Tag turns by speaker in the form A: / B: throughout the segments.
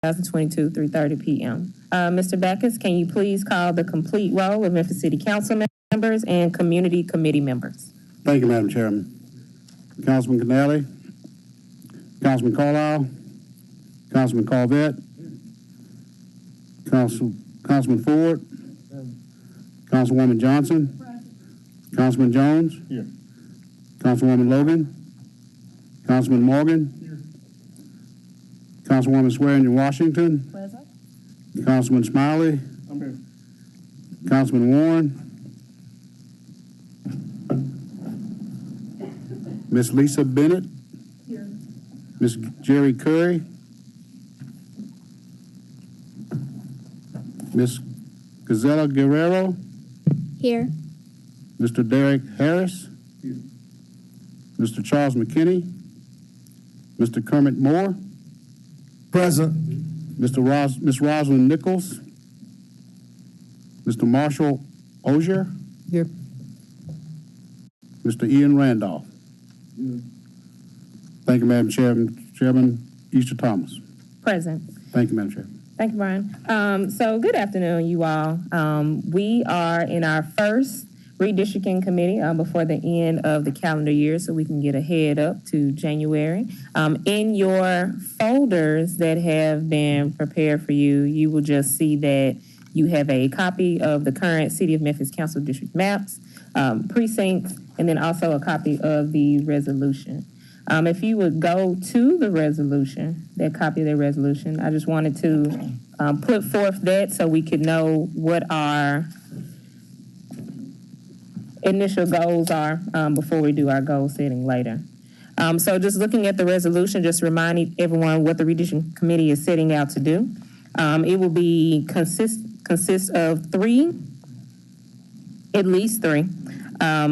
A: 2022, 3:30 p.m. Mr. Backus, can you please call the complete roll of Memphis City Council members and community committee members?
B: Thank you, Madam Chairman. Councilman Canale, Councilman Carlisle, Councilman Corvette, Councilman Ford, Councilwoman Johnson, Councilman Jones,
C: Here.
B: Councilwoman Logan, Councilman Morgan, Councilwoman Swearingen Washington,
A: Present.
B: Councilman Smiley,
C: I'm here.
B: Councilman Warren, Miss Lisa Bennett,
A: Here.
B: Miss Jerry Curry, Miss Gazella Guerrero,
D: Here.
B: Mr. Derek Harris,
C: Here.
B: Mr. Charles McKinney, Mr. Kermit Moore,
C: Present.
B: Miss Rosalind Nichols, Mr. Marshall Ozier,
C: Here.
B: Mr. Ian Randolph. Thank you, Madam Chairman Easter Thomas.
A: Present.
B: Thank you, Madam Chair.
A: Thank you, Brian. So good afternoon, you all. We are in our first redistricting committee before the end of the calendar year, so we can get a head up to January. In your folders that have been prepared for you, you will just see that you have a copy of the current City of Memphis Council District maps, precincts, and then also a copy of the resolution. If you would go to the resolution, that copy of the resolution, I just wanted to put forth that so we could know what our initial goals are before we do our goal setting later. So just looking at the resolution, just reminding everyone what the redistricting committee is setting out to do. It will be consist of at least three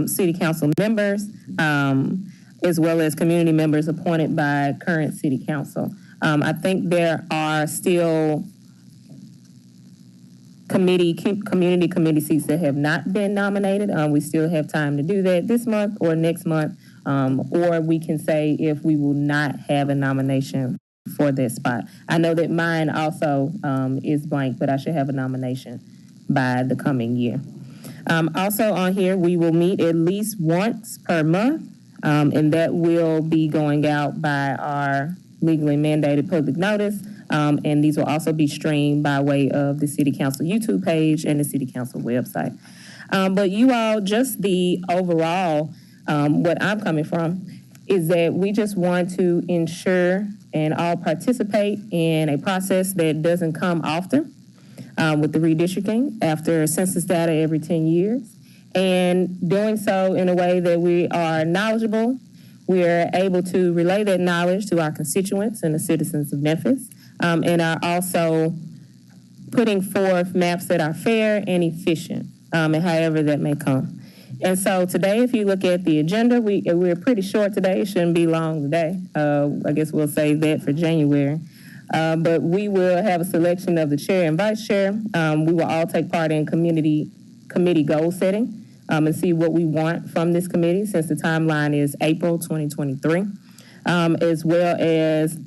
A: city council members, as well as community members appointed by current city council. I think there are still community committee seats that have not been nominated. We still have time to do that this month or next month, or we can say if we will not have a nomination for that spot. I know that mine also is blank, but I should have a nomination by the coming year. Also on here, we will meet at least once per month, and that will be going out by our legally mandated public notice. And these will also be streamed by way of the City Council YouTube page and the City Council website. But you all, just the overall, what I'm coming from is that we just want to ensure and all participate in a process that doesn't come often with the redistricting after census data every 10 years. And doing so in a way that we are knowledgeable, we are able to relay that knowledge to our constituents and the citizens of Memphis, and are also putting forth maps that are fair and efficient, and however that may come. And so today, if you look at the agenda, we're pretty short today. It shouldn't be long today. I guess we'll save that for January. But we will have a selection of the chair and vice chair. We will all take part in committee goal setting and see what we want from this committee, since the timeline is April 2023, as well as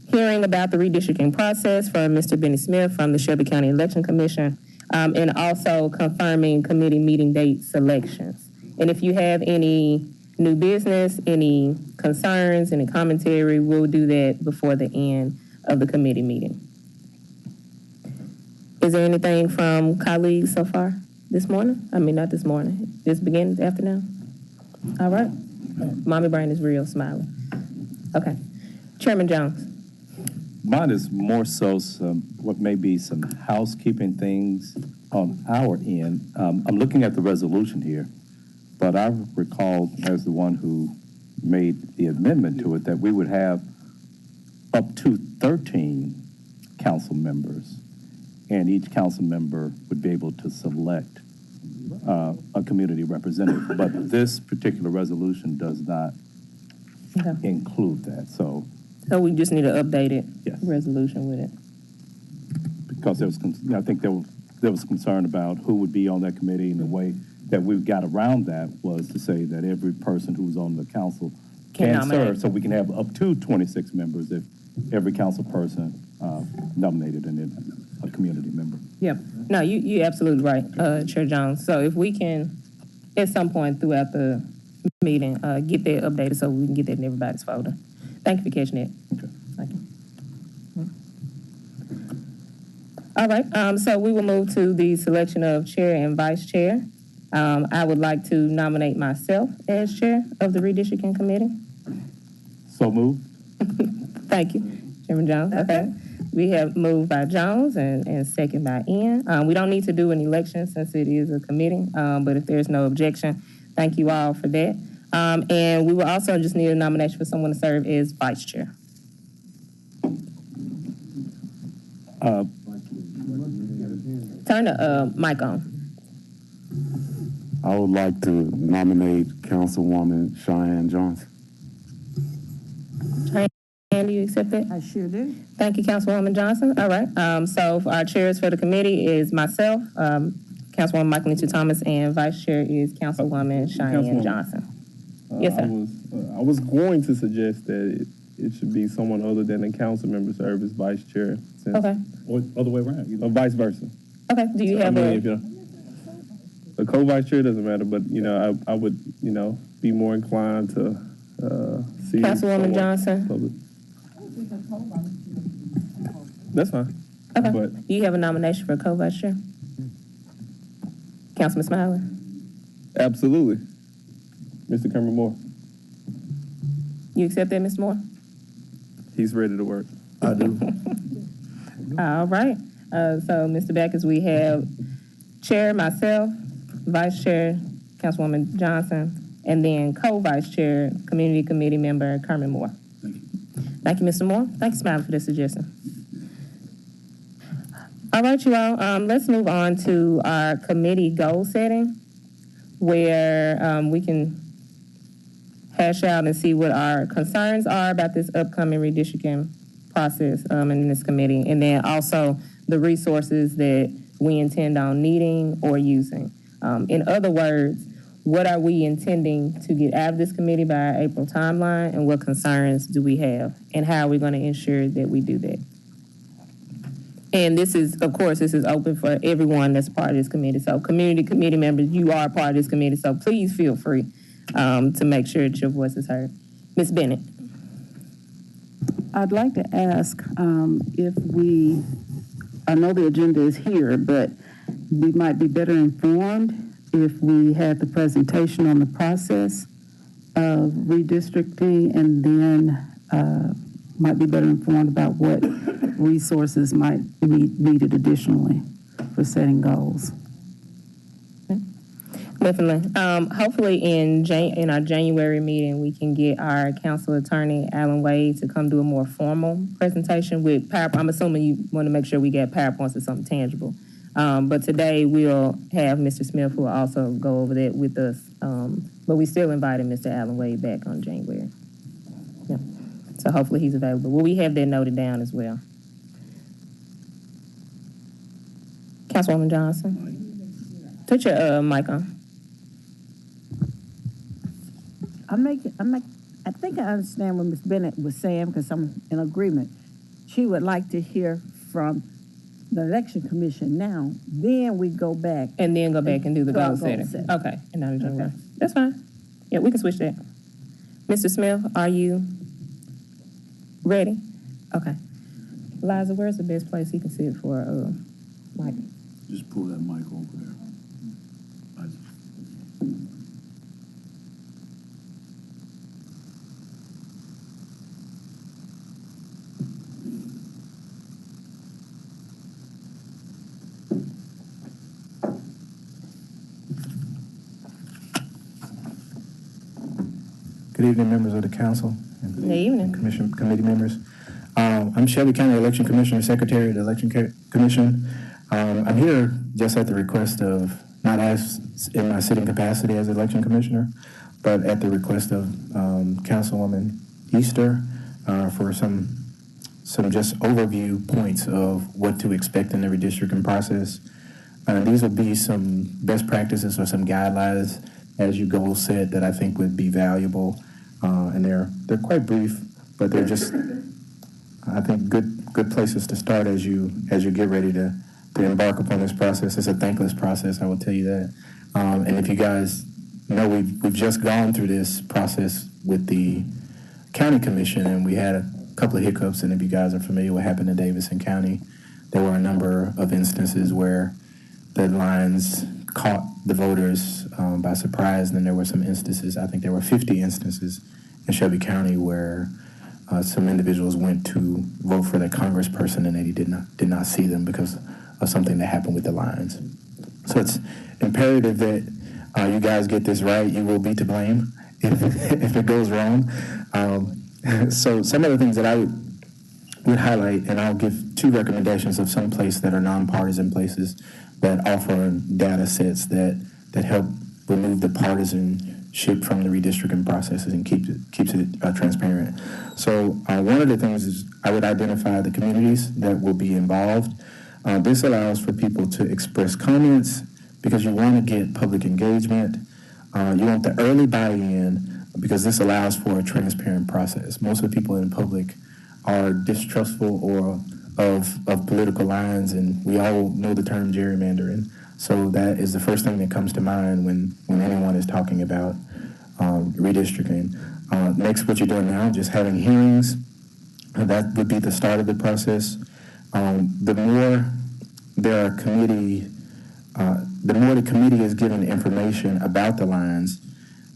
A: hearing about the redistricting process from Mr. Benny Smith from the Shelby County Election Commission, and also confirming committee meeting date selections. And if you have any new business, any concerns, any commentary, we'll do that before the end of the committee meeting. Is there anything from colleagues so far this morning? I mean, not this morning, this beginning afternoon? All right. Mommy brain is real smiling. Okay. Chairman Jones.
E: Mine is more so what may be some housekeeping things on our end. I'm looking at the resolution here, but I recall as the one who made the amendment to it that we would have up to 13 council members, and each council member would be able to select a community representative. But this particular resolution does not include that. So
A: we just need an updated
E: yes.
A: resolution with it.
E: Because I think there was concern about who would be on that committee, and the way that we got around that was to say that every person who's on the council can serve, so we can have up to 26 members if every council person nominated and then a community member.
A: Yep. No, you're absolutely right, Chair Jones. So if we can, at some point throughout the meeting, get that updated so we can get that in everybody's folder. Thank you for catching that.
E: Okay.
A: Thank you. All right, so we will move to the selection of chair and vice chair. I would like to nominate myself as chair of the redistricting committee.
E: So moved.
A: Thank you, Chairman Jones. Okay. We have moved by Jones and second by Ian. We don't need to do an election since it is a committee, but if there's no objection, thank you all for that. And we will also just need a nomination for someone to serve as vice chair. Turn the mic on.
D: I would like to nominate Councilwoman Cheyenne Johnson.
A: Cheyenne, do you accept that?
F: I sure do.
A: Thank you, Councilwoman Johnson. All right. So our chairs for the committee is myself, Councilwoman Michael Nietzsche Thomas, and vice chair is Councilwoman Cheyenne Johnson. Yes, sir.
G: I was going to suggest that it should be someone other than a council member serve as vice chair.
A: Okay.
E: Or other way around.
G: Or vice versa.
A: Okay. Do you have
G: if a co-vice chair doesn't matter, but I would be more inclined to see
A: Councilwoman Johnson?
G: public. That's fine.
A: Okay.
G: But
A: Do you have a nomination for a co-vice chair? Councilman Smiley?
G: absolutely, Mr. Kermit Moore,
A: You accept that, Ms. Moore?
G: he's ready to work.
C: I do.
A: All right. So, Mr. Backus, we have chair, myself, vice chair, Councilwoman Johnson, and then co-vice chair, community committee member, Kermit Moore.
B: Thank you.
A: Thank you, Mr. Moore. Thank you, Smiley, for this suggestion. All right, you all, let's move on to our committee goal setting, where we can hash out and see what our concerns are about this upcoming redistricting process in this committee, and then also the resources that we intend on needing or using. In other words, what are we intending to get out of this committee by our April timeline, and what concerns do we have, and how are we going to ensure that we do that? And this is, of course, this is open for everyone that's part of this committee. So community committee members, you are part of this committee, so please feel free to make sure that your voice is heard. Ms. Bennett.
F: I'd like to ask if I know the agenda is here, but we might be better informed if we had the presentation on the process of redistricting, and then might be better informed about what resources might be needed additionally for setting goals.
A: Definitely. Hopefully in our January meeting, we can get our council attorney, Alan Wade, to come do a more formal presentation with PowerPoint. I'm assuming you want to make sure we get PowerPoints or something tangible. But today we'll have Mr. Smith, who will also go over that with us. But we still invited Mr. Alan Wade back on January. Yeah. So hopefully he's available. Well, we have that noted down as well. Councilwoman Johnson, put your mic on.
F: I think I understand what Ms. Bennett was saying, because I'm in agreement. She would like to hear from the election commission now, then we go back.
A: And then go back and do the
F: To our
A: goal
F: goal
A: setting.
F: setting.
A: Okay, and not in January.
F: Okay.
A: That's fine. Yeah, we can switch that. Mr. Smith, are you ready? Okay. Liza, where's the best place he can sit for Mike?
B: Just pull that mic over there.
H: Good evening, members of the council and
A: Good evening.
H: committee members. I'm Shelby County Election Commissioner, Secretary of the Election Commission. I'm here just at the request of, not as in my sitting capacity as election commissioner, but at the request of Councilwoman Easter for some just overview points of what to expect in the redistricting process. These would be some best practices or some guidelines as you goal set that I think would be valuable. And they're quite brief, but they're just, I think, good good places to start as you get ready to embark upon this process. It's a thankless process, I will tell you that. And if you guys know, we've just gone through this process with the county commission, and we had a couple of hiccups. And if you guys are familiar with what happened in Davidson County, there were a number of instances where the lines caught the voters by surprise. And then there were some instances, I think there were 50 instances in Shelby County where some individuals went to vote for their congressperson and they did not see them because of something that happened with the lines. So it's imperative that you guys get this right. You will be to blame if it goes wrong. So some of the things that I would highlight, and I'll give two recommendations of some places that are nonpartisan places that offer data sets that help remove the partisanship from the redistricting processes and keeps it transparent. So one of the things is I would identify the communities that will be involved. This allows for people to express comments because you want to get public engagement. You want the early buy-in because this allows for a transparent process. Most of the people in public are distrustful or of political lines, and we all know the term gerrymandering. So that is the first thing that comes to mind when anyone is talking about redistricting. Next, what you're doing now, just having hearings, that would be the start of the process. The more there are the more the committee is given information about the lines,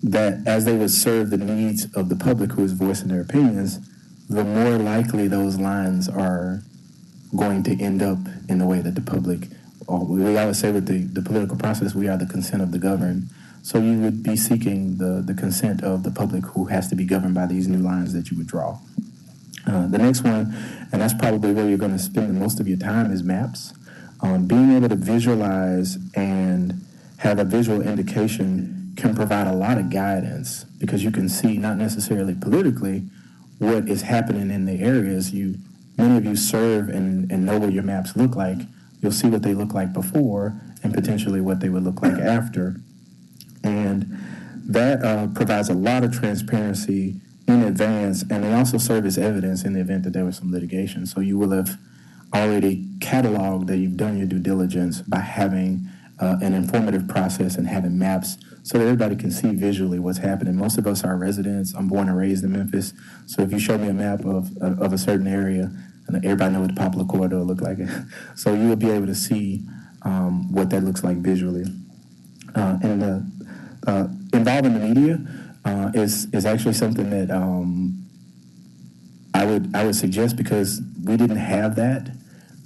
H: that as they would serve the needs of the public who is voicing their opinions, the more likely those lines are going to end up in the way that the public, we always say with the political process, we are the consent of the governed. So you would be seeking the consent of the public who has to be governed by these new lines that you would draw. The next one, and that's probably where you're going to spend the most of your time, is maps. Being able to visualize and have a visual indication can provide a lot of guidance because you can see, not necessarily politically, what is happening in the areas. Many of you serve and know what your maps look like. You'll see what they look like before and potentially what they would look like after. And that provides a lot of transparency in advance, and they also serve as evidence in the event that there was some litigation. So you will have already cataloged that you've done your due diligence by having an informative process and having maps so that everybody can see visually what's happening. Most of us are residents. I'm born and raised in Memphis. So if you show me a map of a certain area, and everybody knows what the Poplar Corridor look like. So you will be able to see what that looks like visually. And involving the media is actually something that I would suggest, because we didn't have that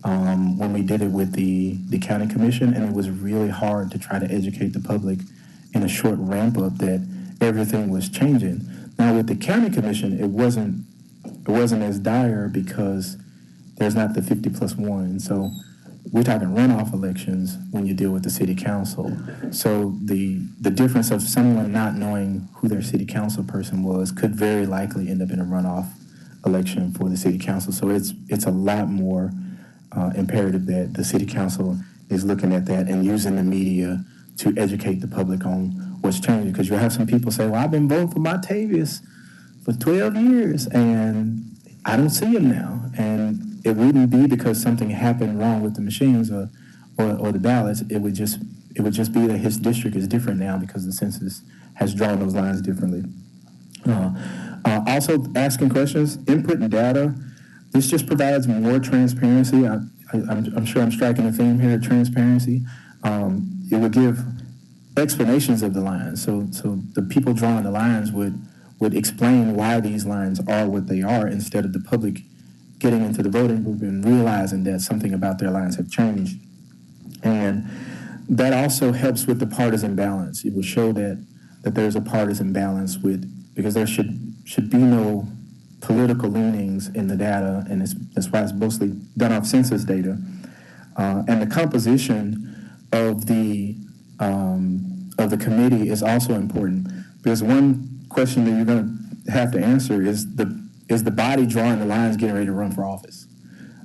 H: when we did it with the county commission, and it was really hard to try to educate the public in a short ramp up that everything was changing. Now with the county commission, it wasn't as dire because there's not the 50+1. So we're talking runoff elections when you deal with the city council. So the difference of someone not knowing who their city council person was could very likely end up in a runoff election for the city council. So it's a lot more imperative that the city council is looking at that and using the media to educate the public on what's changing. Because you'll have some people say, well, I've been voting for Montavious for 12 years and I don't see him now. And it wouldn't be because something happened wrong with the machines or the ballots. It would just be that his district is different now because the census has drawn those lines differently. Also, asking questions, input and data. This just provides more transparency. I'm sure I'm striking a theme here, transparency. It would give explanations of the lines. So the people drawing the lines would explain why these lines are what they are, instead of the public getting into the voting booth and realizing that something about their lines have changed. And that also helps with the partisan balance. It will show that there's a partisan balance because there should be no political leanings in the data, and that's why it's mostly done off census data. And the composition of the committee is also important, because one question that you're going to have to answer is the body drawing the lines getting ready to run for office?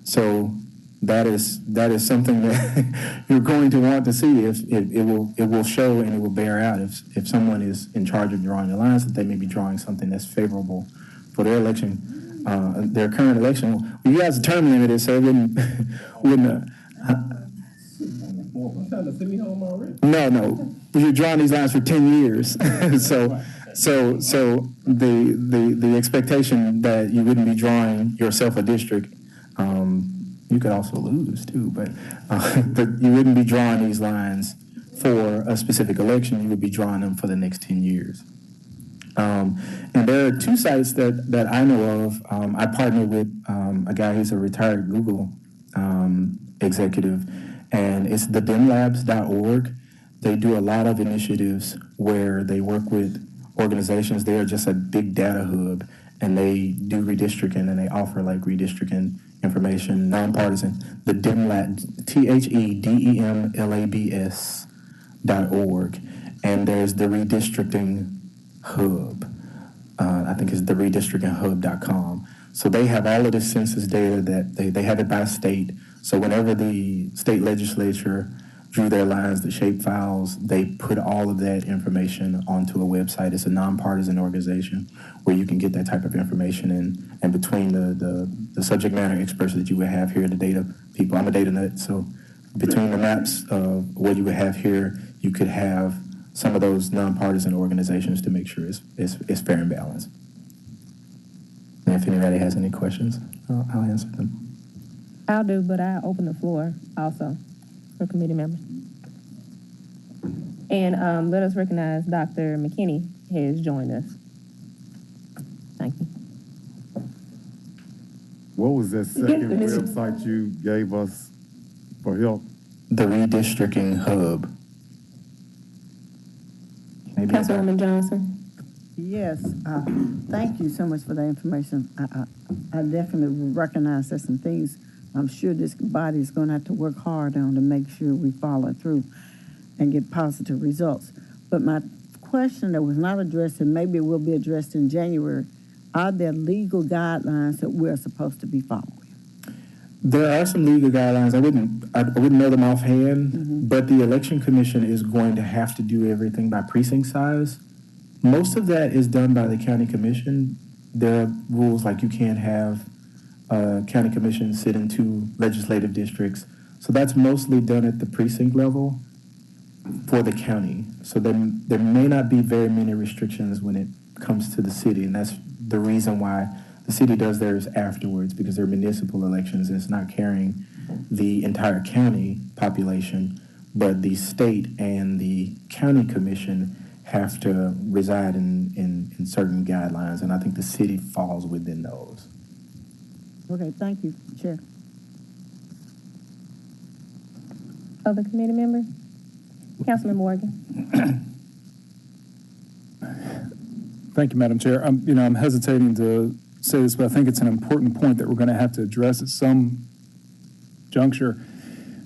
H: So that is something that you're going to want to see if it will show and it will bear out if someone is in charge of drawing the lines, that they may be drawing something that's favorable for their election their current election. You guys are term limited, so it wouldn't. No. You're drawing these lines for 10 years. so the expectation that you wouldn't be drawing yourself a district, you could also lose too, but you wouldn't be drawing these lines for a specific election. You would be drawing them for the next 10 years. And there are two sites that I know of. I partner with a guy who's a retired Google executive, and it's thedimlabs.org. They do a lot of initiatives where they work with organizations. They are just a big data hub, and they do redistricting, and they offer like redistricting information, nonpartisan. The DEMLABs, THEDMLABS.org, and there's the Redistricting Hub. I think it's the redistrictinghub.com. So they have all of the census data that they have it by state. So whenever the state legislature drew their lines, the shape files, they put all of that information onto a website. It's a nonpartisan organization where you can get that type of information and between the subject matter experts that you would have here, the data people, I'm a data nut, so between the maps of what you would have here, you could have some of those nonpartisan organizations to make sure it's fair and balanced. And if anybody has any questions, I'll answer them.
A: I'll do, but I open the floor also for committee members. And let us recognize Dr. McKinney has joined us. Thank you.
D: What was that second website you gave us for help?
H: The Redistricting Hub. Maybe
A: Councilwoman Johnson.
I: Yes, thank you so much for that information. I definitely recognize there's some things I'm sure this body is going to have to work hard on to make sure we follow through and get positive results. But my question that was not addressed, and maybe it will be addressed in January, are there legal guidelines that we're supposed to be following?
H: There are some legal guidelines. I wouldn't know them offhand, but the Election Commission is going to have to do everything by precinct size. Most of that is done by the county commission. There are rules like you can't have county commission sit in 2 legislative districts. So that's mostly done at the precinct level for the county. So then there may not be very many restrictions when it comes to the city, and that's the reason why the city does theirs afterwards, because they're municipal elections and it's not carrying the entire county population, but the state and the county commission have to reside in certain guidelines, and I think the city falls within those.
I: Okay, thank you, Chair.
A: Other committee members? Councilman Morgan.
J: Thank you, Madam Chair. I'm hesitating to say this, but I think it's an important point that we're going to have to address at some junction.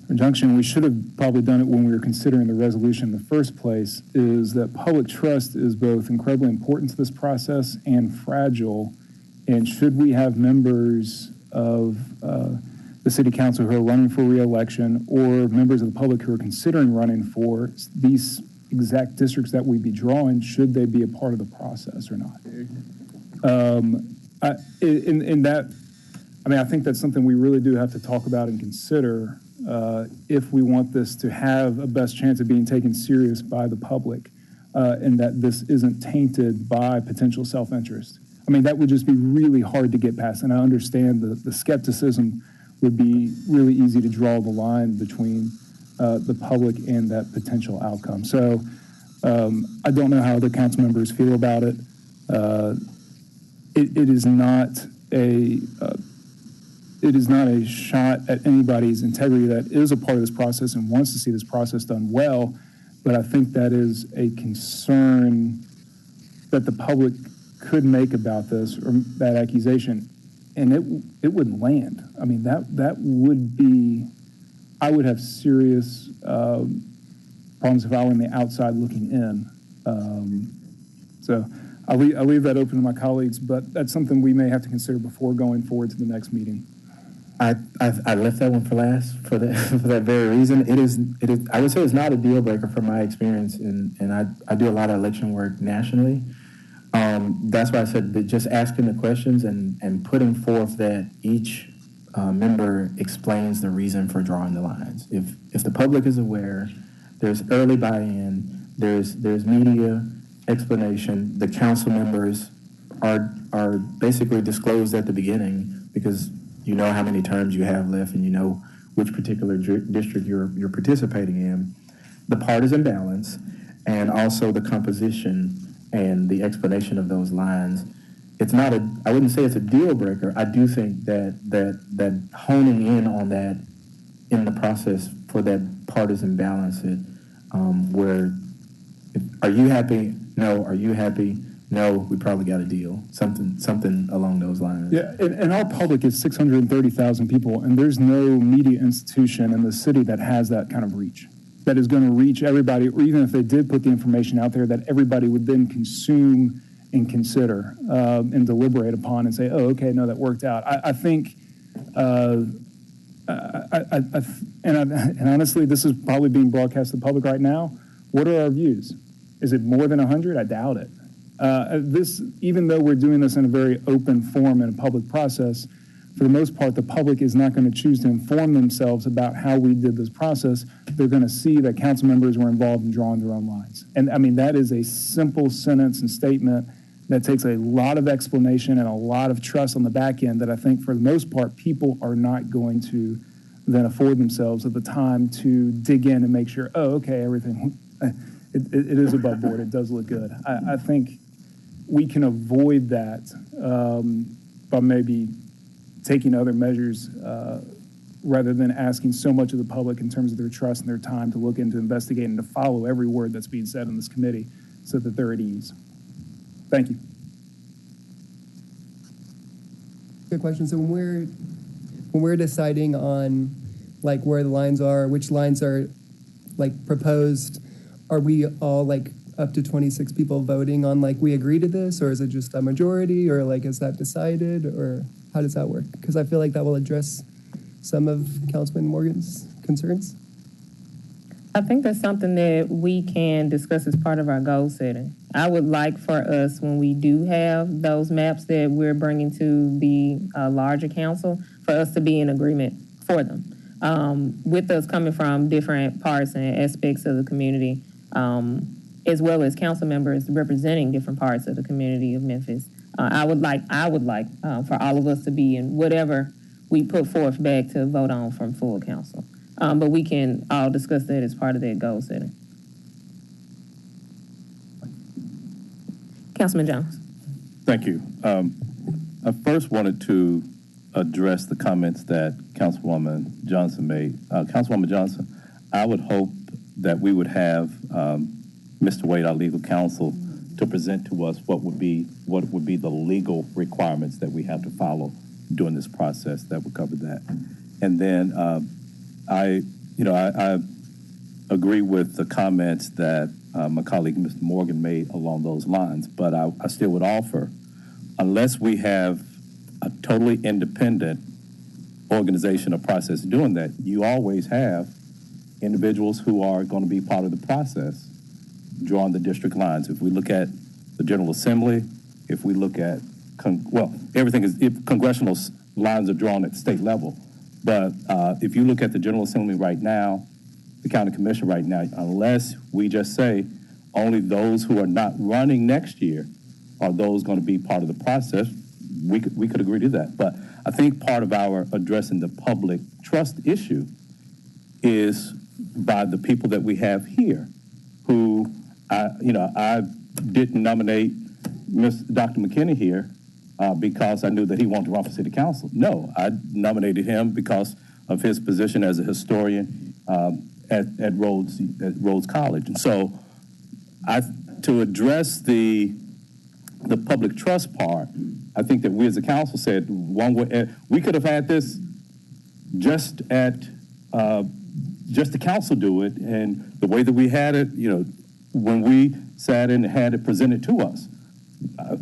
J: We should have probably done it when we were considering the resolution in the first place, is that public trust is both incredibly important to this process and fragile. And should we have members of the city council who are running for re-election, or members of the public who are considering running for these exact districts that we'd be drawing, should they be a part of the process or not? I think that's something we really do have to talk about and consider if we want this to have a best chance of being taken serious by the public, and that this isn't tainted by potential self-interest. I mean, that would just be really hard to get past, and I understand the skepticism would be really easy to draw the line between the public and that potential outcome. So I don't know how the council members feel about it. It is not a shot at anybody's integrity that is a part of this process and wants to see this process done well, but I think that is a concern that the public could make about this, or that accusation, and it wouldn't land. I mean, that would be, I would have serious problems if I were on the outside looking in. So I'll leave that open to my colleagues, but that's something we may have to consider before going forward to the next meeting.
H: I left that one for last for that very reason. It is I would say it's not a deal breaker from my experience, and I do a lot of election work nationally. That's why I said that just asking the questions and putting forth that each member explains the reason for drawing the lines. If the public is aware, there's early buy-in, there's media explanation, the council members are basically disclosed at the beginning because you know how many terms you have left and you know which particular district you're participating in, the partisan balance, and also the composition and the explanation of those lines. It's not I wouldn't say it's a deal breaker. I do think that honing in on that in the process for that partisan balance, where are you happy? No. Are you happy? No. We probably got a deal. Something along those lines.
J: Yeah, and our public is 630,000 people, and there's no media institution in the city that has that kind of reach, that is going to reach everybody, or even if they did put the information out there, that everybody would then consume and consider and deliberate upon and say, oh, okay, no, that worked out. I think, and honestly, this is probably being broadcast to the public right now. What are our views? Is it more than 100? I doubt it. Even though we're doing this in a very open form in a public process, for the most part, the public is not going to choose to inform themselves about how we did this process. They're going to see that council members were involved in drawing their own lines. And I mean, that is a simple sentence and statement that takes a lot of explanation and a lot of trust on the back end that I think for the most part, people are not going to then afford themselves at the time to dig in and make sure, oh, okay, everything, it is above board. It does look good. I think we can avoid that by maybe taking other measures rather than asking so much of the public in terms of their trust and their time to look into, investigate, and to follow every word that's being said in this committee so that they're at ease. Thank you.
K: Good question. So when we're deciding on like where the lines are, which lines are like proposed, are we all like up to 26 people voting on like we agree to this, or is it just a majority, or like is that decided, or how does that work? Because I feel like that will address some of Councilman Morgan's concerns.
A: I think that's something that we can discuss as part of our goal setting. I would like for us, when we do have those maps that we're bringing to the larger council, for us to be in agreement for them. With us coming from different parts and aspects of the community, as well as council members representing different parts of the community of Memphis. I would like for all of us to be in whatever we put forth back to vote on from full council. But we can all discuss that as part of that goal setting. Councilman Jones.
E: Thank you. I first wanted to address the comments that Councilwoman Johnson made. Councilwoman Johnson, I would hope that we would have Mr. Wade, our legal counsel, to present to us what would be the legal requirements that we have to follow during this process that would cover that. And then I agree with the comments that my colleague, Mr. Morgan, made along those lines, but I still would offer, unless we have a totally independent organization or process doing that, you always have individuals who are going to be part of the process drawing the district lines. If we look at the General Assembly, if we look at, everything is, if congressional lines are drawn at the state level, but if you look at the General Assembly right now, the County Commission right now, unless we just say only those who are not running next year are those going to be part of the process, we could agree to that. But I think part of our addressing the public trust issue is by the people that we have here, who I didn't nominate Dr. McKinney here because I knew that he wanted to run for city council. No, I nominated him because of his position as a historian at Rhodes College. And so to address the public trust part, I think that we as a council said one way, we could have had this just the council do it, and the way that we had it, when we sat in and had it presented to us,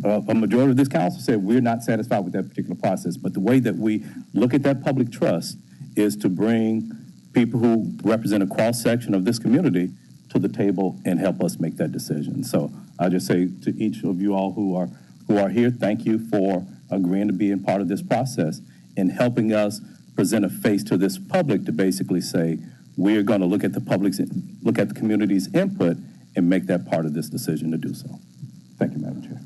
E: a majority of this council said we're not satisfied with that particular process. But the way that we look at that public trust is to bring people who represent a cross-section of this community to the table and help us make that decision. So I'll just say to each of you all who are here, thank you for agreeing to be a part of this process and helping us present a face to this public to basically say, we're going to look at the community's input and make that part of this decision to do so. Thank you, Madam Chair.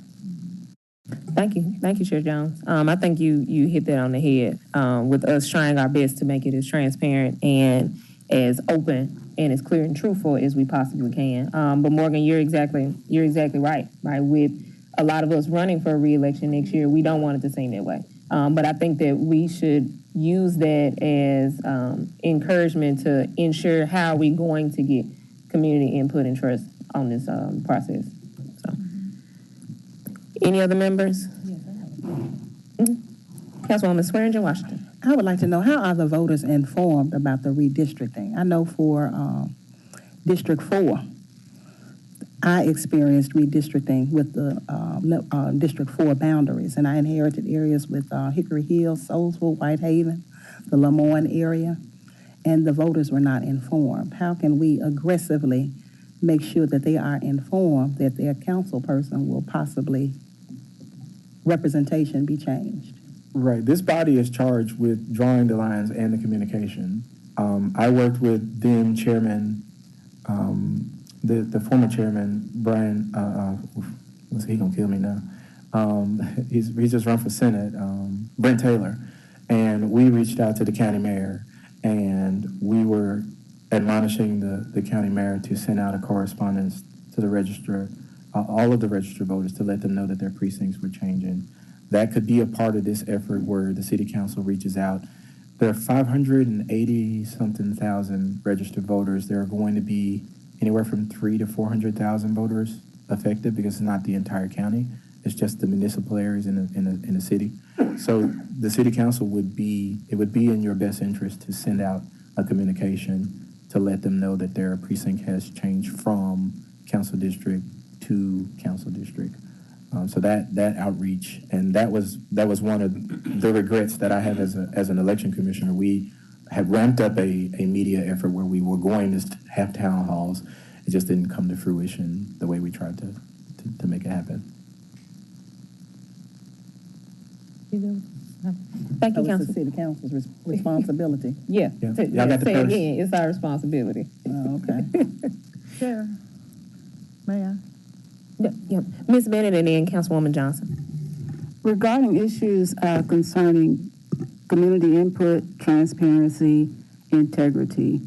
A: Thank you, Chair Jones. I think you hit that on the head with us trying our best to make it as transparent and as open and as clear and truthful as we possibly can. But Morgan, you're exactly right. Right, with a lot of us running for a re-election next year, we don't want it to seem that way. But I think that we should use that as encouragement to ensure how we're going to get community input and trust on this process. So, any other members? Councilwoman Swearingen, Washington.
I: I would like to know, how are the voters informed about the redistricting? I know for District 4, I experienced redistricting with the District 4 boundaries, and I inherited areas with Hickory Hills, Soulsville, Whitehaven, the Lemoyne area, and the voters were not informed. How can we aggressively make sure that they are informed that their council person will possibly representation be changed?
H: Right. This body is charged with drawing the lines and the communication. I worked with then Chairman, the former Chairman, Brian, he gonna kill me now. He's just run for Senate, Brent Taylor. And we reached out to the county mayor, and we were admonishing the county mayor to send out a correspondence to the register, all of the registered voters, to let them know that their precincts were changing. That could be a part of this effort where the city council reaches out. There are 580-something thousand registered voters. There are going to be anywhere from 300,000 to 400,000 voters affected, because it's not the entire county. It's just the municipal areas in the city. So the city council it would be in your best interest to send out a communication to let them know that their precinct has changed from council district to council district. So that outreach, and that was one of the regrets that I have as an election commissioner. We had ramped up a media effort where we were going to have town halls. It just didn't come to fruition the way we tried to make it happen.
A: Thank you,
I: It's
A: Council.
I: the city council's responsibility.
A: Yeah.
H: Y'all got the
A: Say
H: purse.
A: again, it's our responsibility.
I: Oh, okay. Chair, may I?
A: Yeah. Ms. Bennett and then Councilwoman Johnson.
F: Regarding issues concerning community input, transparency, integrity,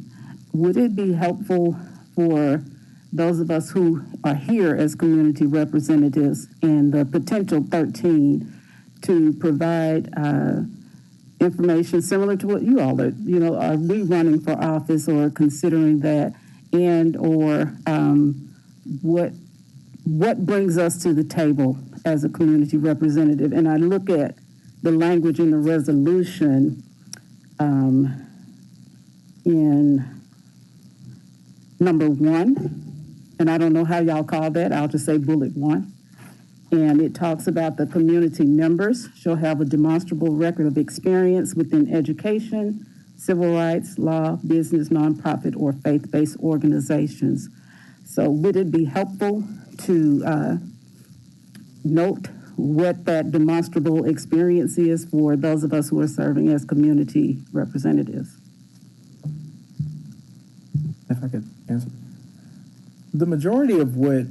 F: would it be helpful for those of us who are here as community representatives and the potential 13 to provide information similar to what you all are, are we running for office or considering that, and or what brings us to the table as a community representative? And I look at the language in the resolution in number 1, and I don't know how y'all call that. I'll just say bullet 1. And it talks about the community members shall have a demonstrable record of experience within education, civil rights, law, business, nonprofit, or faith-based organizations. So would it be helpful to note what that demonstrable experience is for those of us who are serving as community representatives?
H: If I could answer. The majority of what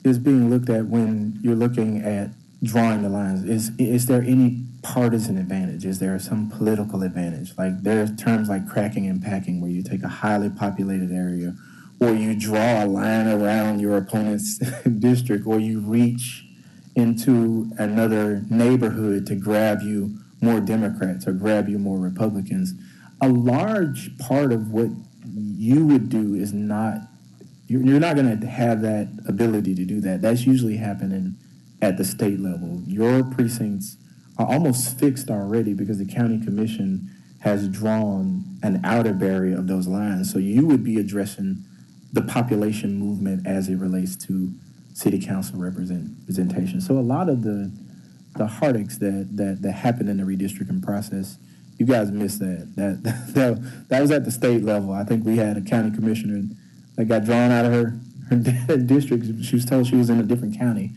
H: is being looked at when you're looking at drawing the lines is there any partisan advantage? Is there some political advantage? Like there are terms like cracking and packing, where you take a highly populated area, or you draw a line around your opponent's district, or you reach into another neighborhood to grab you more Democrats or grab you more Republicans. A large part of what you would do is not, you're not going to have that ability to do that. That's usually happening at the state level. Your precincts are almost fixed already because the county commission has drawn an outer barrier of those lines. So you would be addressing the population movement as it relates to city council representation. So a lot of the heartaches that happen in the redistricting process, you guys missed that. That was at the state level. I think we had a county commissioner that got drawn out of district. She was told she was in a different county.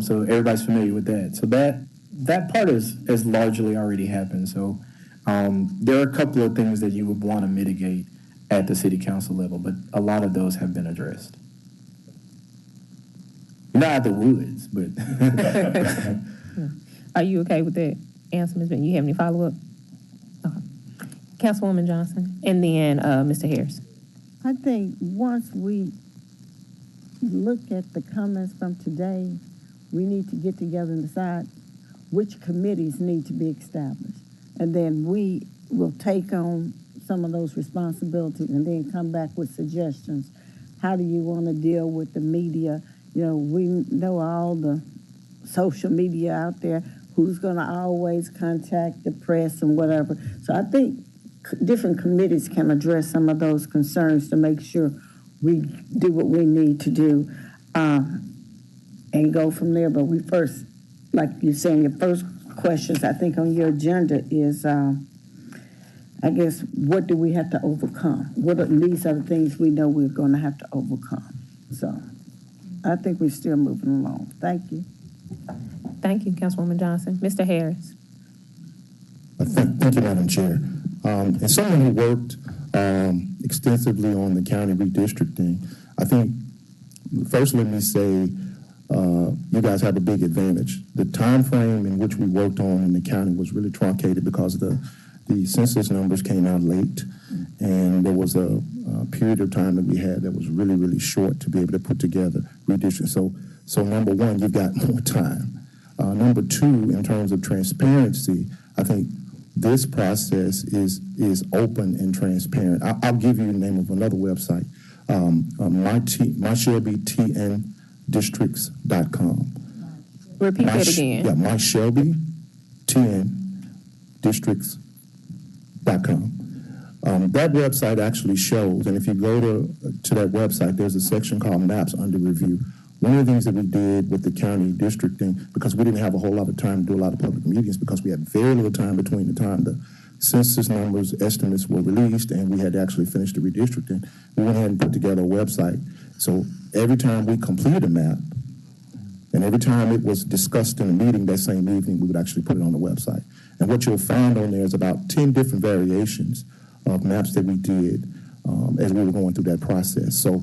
H: So everybody's familiar with that. So that part has largely already happened. So there are a couple of things that you would want to mitigate at the city council level, but a lot of those have been addressed. Not at the woods, but.
A: Are you okay with that answer, Ms. Benton? You have any follow-up? Okay. Councilwoman Johnson, and then Mr. Harris.
I: I think once we look at the comments from today, we need to get together and decide which committees need to be established. And then we will take on some of those responsibilities and then come back with suggestions. How do you want to deal with the media? You know, we know all the social media out there. Who's going to always contact the press and whatever. So I think different committees can address some of those concerns to make sure we do what we need to do and go from there. But we first, like you're saying, your first questions, I think, on your agenda is, I guess, what do we have to overcome? These are the things we know we're going to have to overcome. So I think we're still moving along. Thank you.
A: Thank you, Councilwoman Johnson. Mr. Harris.
C: Thank you, Madam Chair. As someone who worked extensively on the county redistricting, I think, first let me say, you guys have a big advantage. The time frame in which we worked on in the county was really truncated because the census numbers came out late, and there was a period of time that we had that was really, really short to be able to put together redistricting. So number one, you've got more time. Number two, in terms of transparency, I think this process is open and transparent. I'll give you the name of another website, myshelbytndistricts.com.
A: Repeat that again.
C: Yeah, myshelbytndistricts.com. That website actually shows, and if you go to that website, there's a section called Maps Under Review. One of the things that we did with the county districting, because we didn't have a whole lot of time to do a lot of public meetings, because we had very little time between the time the census numbers, estimates were released, and we had to actually finish the redistricting, we went ahead and put together a website. So every time we completed a map, and every time it was discussed in a meeting that same evening, we would actually put it on the website. And what you'll find on there is about 10 different variations of maps that we did as we were going through that process. So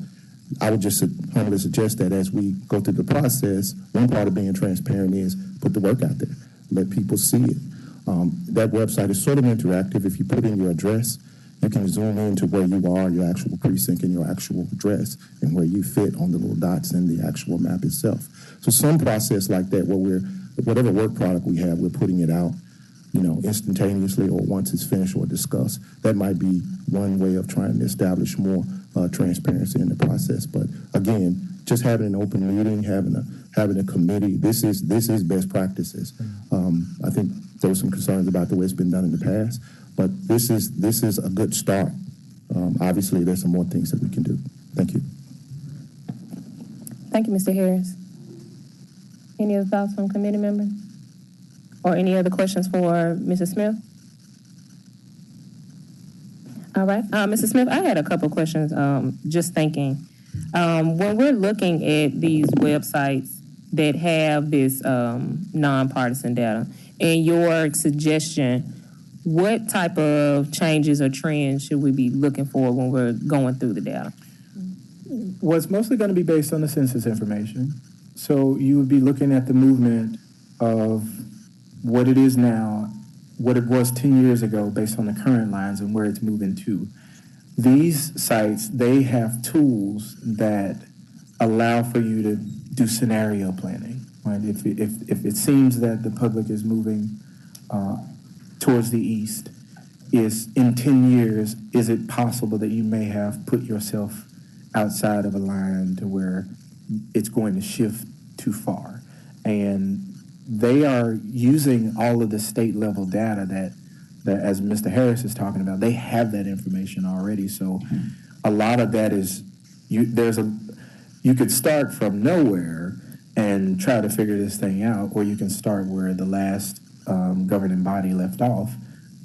C: I would just humbly suggest that as we go through the process, one part of being transparent is put the work out there, let people see it. That website is sort of interactive. If you put in your address, you can zoom into where you are, your actual precinct, and your actual address, and where you fit on the little dots in the actual map itself. So some process like that, where whatever work product we have, we're putting it out, instantaneously or once it's finished or discussed. That might be one way of trying to establish more transparency in the process. But again, just having an open meeting, having a committee, this is best practices. I think there were some concerns about the way it's been done in the past, but this is a good start. Obviously, there's some more things that we can do. Thank you.
A: Thank you, Mr. Harris. Any other thoughts from committee members? Or any other questions for Mrs. Smith? All right. Mrs. Smith, I had a couple of questions, just thinking. When we're looking at these websites that have this nonpartisan data, and your suggestion, what type of changes or trends should we be looking for when we're going through the data?
H: Well, it's mostly going to be based on the census information. So you would be looking at the movement of what it is now, what it was 10 years ago based on the current lines and where it's moving to. These sites, they have tools that allow for you to do scenario planning. Right? If it seems that the public is moving towards the east, is in 10 years, is it possible that you may have put yourself outside of a line to where it's going to shift too far? And they are using all of the state level data that as Mr. Harris is talking about, they have that information already. So a lot of that is, you could start from nowhere and try to figure this thing out, or you can start where the last governing body left off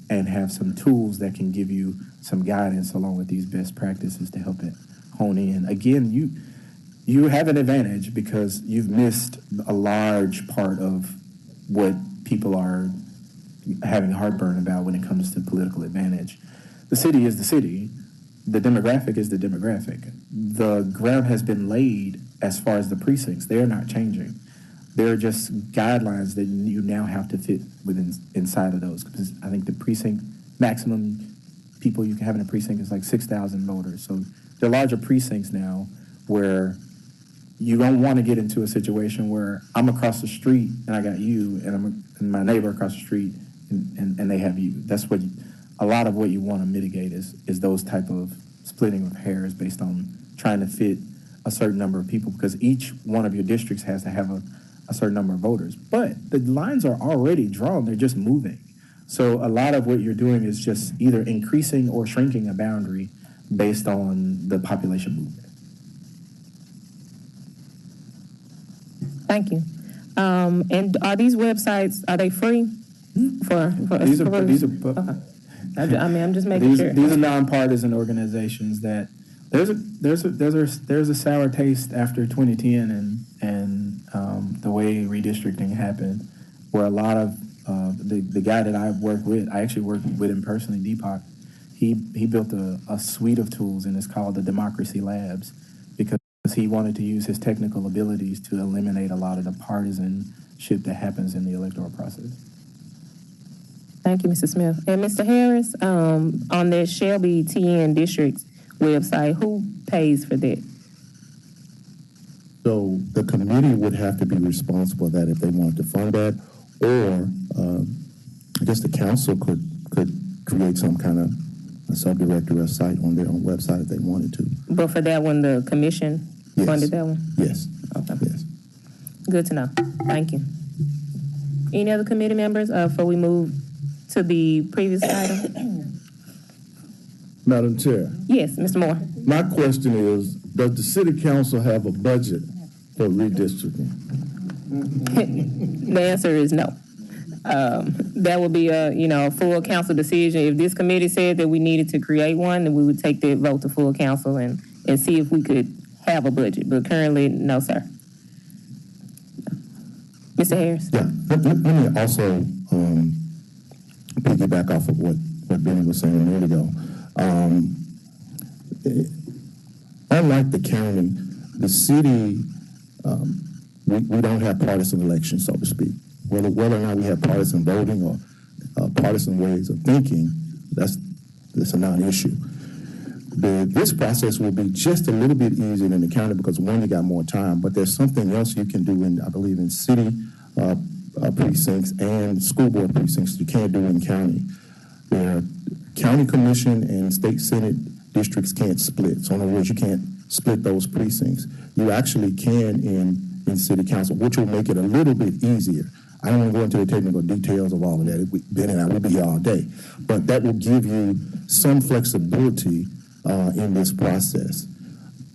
H: and have some tools that can give you some guidance along with these best practices to help it hone in. Again, you have an advantage because you've missed a large part of what people are having heartburn about when it comes to political advantage. The city is the city. The demographic is the demographic. The ground has been laid as far as the precincts. They are not changing. They're just guidelines that you now have to fit inside of those. Because I think the precinct maximum people you can have in a precinct is like 6,000 voters. So there are larger precincts now where you don't want to get into a situation where I'm across the street and I got you and my neighbor across the street and they have you. That's what a lot of what you want to mitigate is those type of splitting of hairs based on trying to fit a certain number of people, because each one of your districts has to have a certain number of voters. But the lines are already drawn, they're just moving. So a lot of what you're doing is just either increasing or shrinking a boundary based on the population movement.
A: Thank you. And are these websites, are they free?
H: These are
A: okay. I'm just making sure.
H: These are nonpartisan organizations that there's a sour taste after 2010 and the way redistricting happened, where a lot of the guy that I work with, I actually work with him personally, Deepak. He built a suite of tools, and it's called the Democracy Labs, because he wanted to use his technical abilities to eliminate a lot of the partisanship that happens in the electoral process.
A: Thank you, Mr. Smith. And Mr. Harris, on the Shelby TN Districts website, who pays for that?
C: So the committee would have to be responsible for that if they wanted to fund that, or I guess the council could create some kind of a subdirectory or site on their own website if they wanted to.
A: But for that one, the commission funded that one?
C: Yes.
A: Okay.
C: Yes.
A: Good to know. Thank you. Any other committee members before we move to the previous item?
B: Madam Chair,
A: Yes, Mr. Moore.
B: my question is, does the city council have a budget for redistricting?
A: The answer is no. That would be a full council decision. If this committee said that we needed to create one, then we would take that vote to full council and see if we could have a budget. But currently, no, sir. Mr. Harris?
C: Yeah. Let me also piggyback off of what Benny was saying a minute ago. Unlike the county, the city, we don't have partisan elections, so to speak. Whether or not we have partisan voting or partisan ways of thinking, that's a non-issue. This process will be just a little bit easier than the county because, one, you got more time, but there's something else you can do in, I believe, in city precincts and school board precincts you can't do in county. Where county commission and state senate districts can't split. So in other words, you can't split those precincts. You actually can in city council, which will make it a little bit easier. I don't want to go into the technical details of all of that. Ben and I will be here all day. But that will give you some flexibility in this process.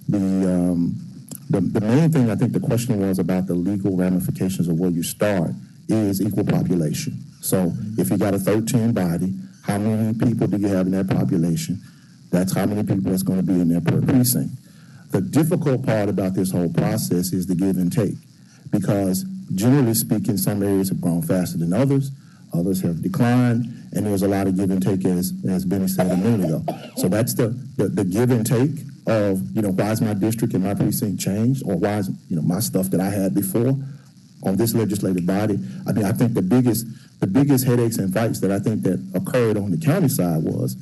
C: The main thing, I think the question was about the legal ramifications of where you start is equal population. So if you got a 13 body, how many people do you have in that population? That's how many people that's going to be in there per precinct. The difficult part about this whole process is the give and take, because generally speaking, some areas have grown faster than others have declined, and there's a lot of give and take, as Benny said a minute ago. So that's the give and take of, why is my district and my precinct changed, or why is, my stuff that I had before on this legislative body. I mean, I think the biggest headaches and fights that I think that occurred on the county side was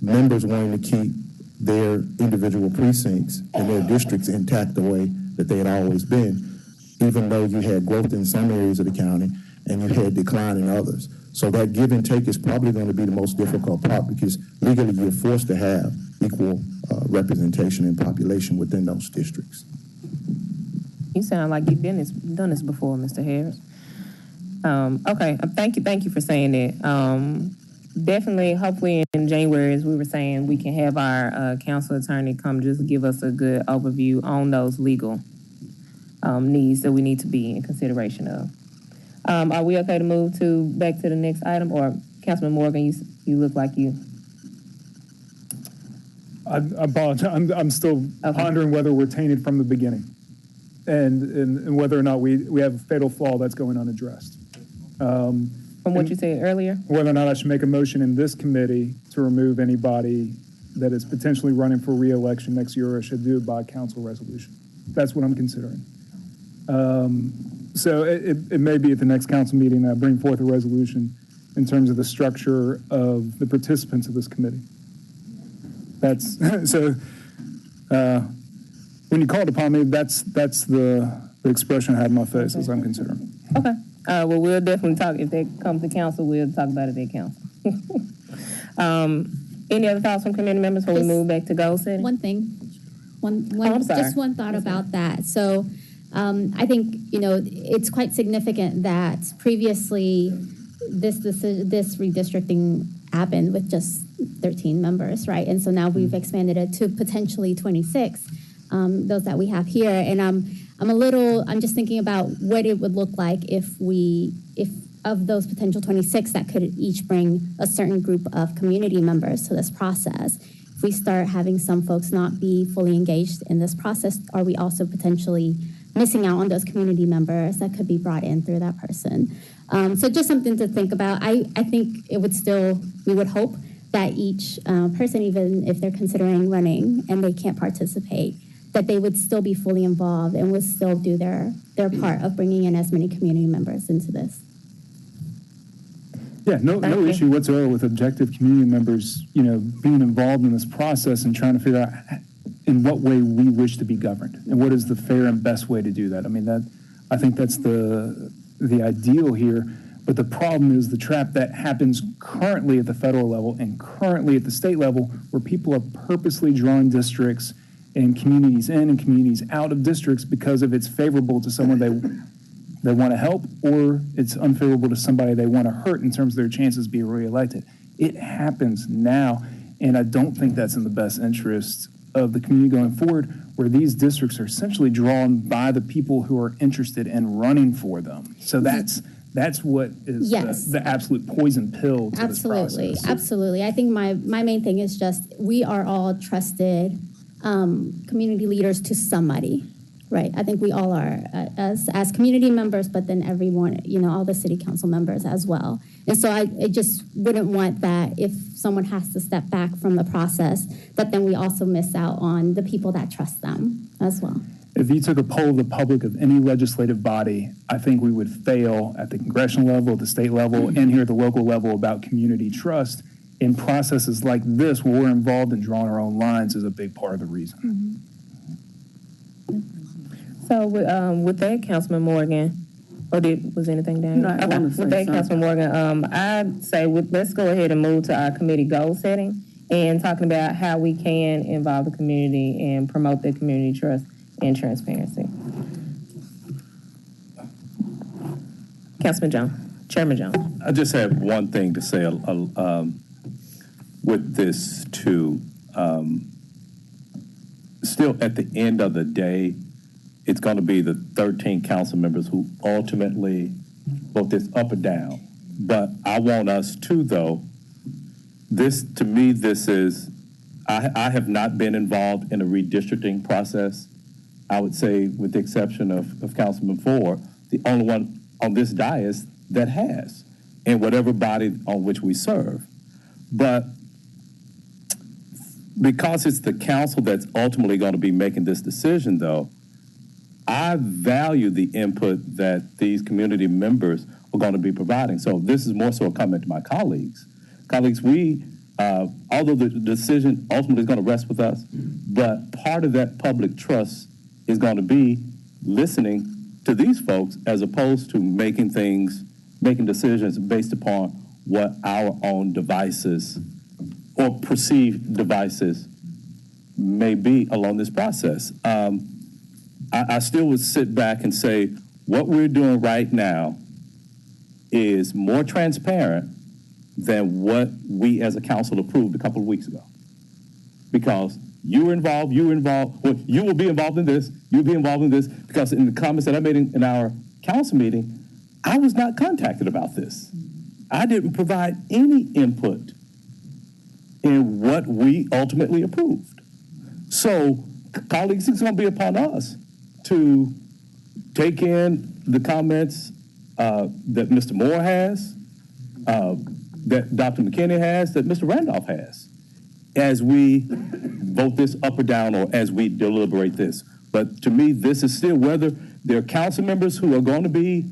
C: members wanting to keep their individual precincts and their districts intact the way that they had always been, even though you had growth in some areas of the county and you had decline in others. So that give and take is probably going to be the most difficult part, because legally you're forced to have equal representation in population within those districts.
A: You sound like you've done this before, Mr. Harris. Okay, thank you for saying that. Definitely, hopefully in January, as we were saying, we can have our council attorney come just give us a good overview on those legal needs that we need to be in consideration of. Are we okay to move back to the next item? Or Councilman Morgan, you look like you.
J: I apologize. I'm still pondering whether we're tainted from the beginning, and whether or not we have a fatal flaw that's going unaddressed.
A: From what you said earlier?
J: Whether or not I should make a motion in this committee to remove anybody that is potentially running for re-election next year, or I should do it by council resolution. That's what I'm considering. So it may be at the next council meeting that I bring forth a resolution in terms of the structure of the participants of this committee. That's so. When you called upon me, that's the expression I had in my face as I'm considering.
A: Okay. Well, we'll definitely talk. If that comes to council, we'll talk about it at council. Any other thoughts from committee members before we move back to goal setting?
L: One thing.
A: Just
L: one thought about that. So I think, it's quite significant that previously this redistricting happened with just 13 members, right? And so now we've expanded it to potentially 26, those that we have here. And I'm just thinking about what it would look like if of those potential 26 that could each bring a certain group of community members to this process. If we start having some folks not be fully engaged in this process, are we also potentially missing out on those community members that could be brought in through that person? So just something to think about. I think we would hope that each person, even if they're considering running and they can't participate, that they would still be fully involved and would still do their part of bringing in as many community members into this.
J: Yeah, no issue whatsoever with objective community members, being involved in this process and trying to figure out in what way we wish to be governed and what is the fair and best way to do that. I mean, I think that's the ideal here. But the problem is the trap that happens currently at the federal level and currently at the state level, where people are purposely drawing districts and communities in and communities out of districts because if it's favorable to someone they want to help, or it's unfavorable to somebody they want to hurt in terms of their chances of being reelected. It happens now, and I don't think that's in the best interest of the community going forward, where these districts are essentially drawn by the people who are interested in running for them. So that's what is the absolute poison pill to this process.
L: Absolutely. I think my main thing is just we are all trusted community leaders to somebody. Right. I think we all are as community members, but then everyone, all the city council members as well. And so I just wouldn't want that if someone has to step back from the process, that then we also miss out on the people that trust them as well.
J: If you took a poll of the public of any legislative body, I think we would fail at the congressional level, at the state level, and here at the local level about community trust. In processes like this, where we're involved in drawing our own lines, is a big part of the reason.
A: Mm-hmm. So with that, Councilman Morgan, was anything down?
I: No,
A: with that, Councilman Morgan, I'd say let's go ahead and move to our committee goal setting and talking about how we can involve the community and promote the community trust and transparency. Councilman Jones, Chairman Jones.
E: I just have one thing to say with this too. Still, at the end of the day, it's going to be the 13 council members who ultimately vote this up or down. But I want us to, though, to me, I have not been involved in a redistricting process. I would say, with the exception of Councilman Ford, the only one on this dais that has, in whatever body on which we serve. But because it's the council that's ultimately going to be making this decision, though, I value the input that these community members are going to be providing. So this is more so a comment to my colleagues. Colleagues, although the decision ultimately is going to rest with us, but part of that public trust is going to be listening to these folks as opposed to making decisions based upon what our own devices or perceived devices may be along this process. I still would sit back and say what we're doing right now is more transparent than what we as a council approved a couple of weeks ago. Because you will be involved in this, you'll be involved in this, because in the comments that I made in our council meeting, I was not contacted about this. I didn't provide any input in what we ultimately approved. So, colleagues, it's going to be upon us to take in the comments that Mr. Moore has, that Dr. McKinney has, that Mr. Randolph has, as we vote this up or down or as we deliberate this. But to me, this is still whether there are council members who are going to be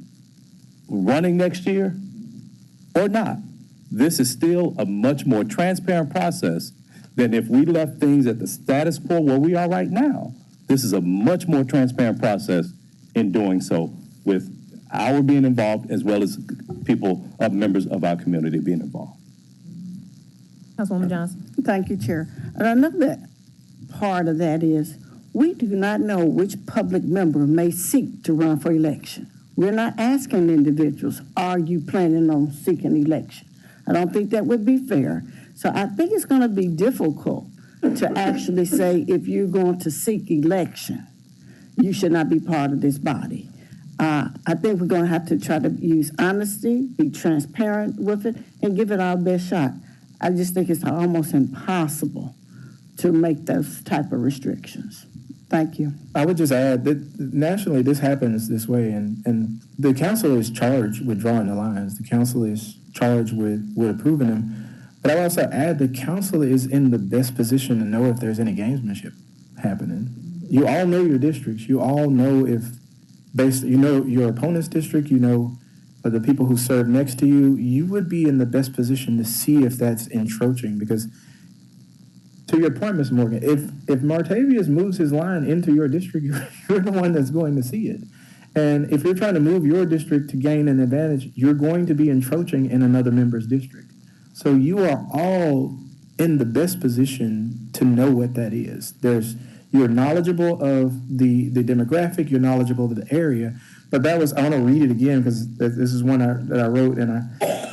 E: running next year or not. This is still a much more transparent process than if we left things at the status quo where we are right now. This is a much more transparent process in doing so, with our being involved as well as people, members of our community being involved.
A: Councilwoman Johnson.
I: Thank you, Chair. And another part of that is we do not know which public member may seek to run for election. We're not asking individuals, are you planning on seeking election? I don't think that would be fair. So I think it's going to be difficult to actually say if you're going to seek election, you should not be part of this body. I think we're going to have to try to use honesty, be transparent with it, and give it our best shot. I just think it's almost impossible to make those type of restrictions. Thank you.
H: I would just add that nationally this happens this way, and the council is charged with drawing the lines. The council is charged with approving them. But I would also add the council is in the best position to know if there's any gamesmanship happening. You all know your districts. You all know if, you know your opponent's district, you know the people who serve next to you. You would be in the best position to see if that's encroaching, because to your point, Ms. Morgan, if Martavius moves his line into your district, you're the one that's going to see it. And if you're trying to move your district to gain an advantage, you're going to be encroaching in another member's district. So you are all in the best position to know what that is. You're knowledgeable of the demographic, you're knowledgeable of the area, but I want to read it again because this is one that I wrote, and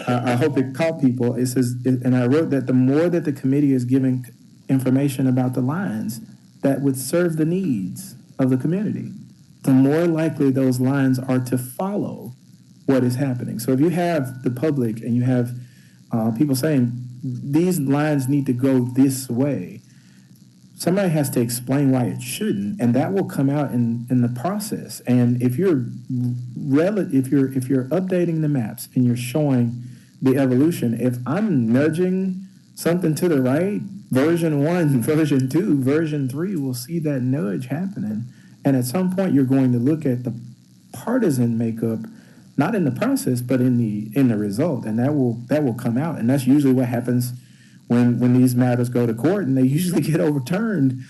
H: I hope it caught people. It says, and I wrote that the more that the committee is giving information about the lines that would serve the needs of the community, the more likely those lines are to follow what is happening. So if you have the public and you have people saying these lines need to go this way, somebody has to explain why it shouldn't, and that will come out in the process. And if you're updating the maps and you're showing the evolution, if I'm nudging something to the right, version 1, version 2, version 3 will see that nudge happening. And at some point, you're going to look at the partisan makeup, not in the process, but in the result, and that will come out. And that's usually what happens when these matters go to court, and they usually get overturned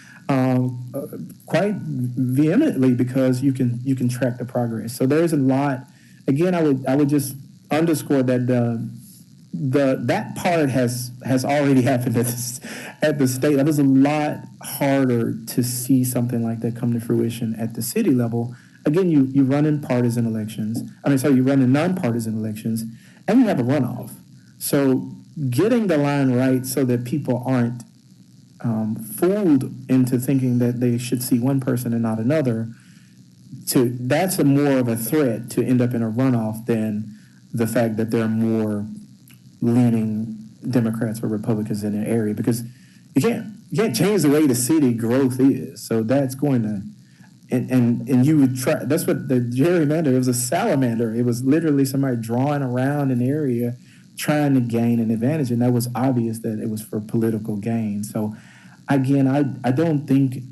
H: quite vehemently because you can track the progress. So there's a lot. Again, I would just underscore that that part has already happened at the state. That was a lot harder to see something like that come to fruition at the city level. Again, you run in partisan elections. You run in nonpartisan elections, and you have a runoff. So getting the line right so that people aren't fooled into thinking that they should see one person and not another, that's more of a threat to end up in a runoff than the fact that there are more leaning Democrats or Republicans in an area, because you can't change the way the city growth is. So that's going to, and you would try, that's what the gerrymander, it was a salamander. It was literally somebody drawing around an area trying to gain an advantage, and that was obvious that it was for political gain. So again, I don't think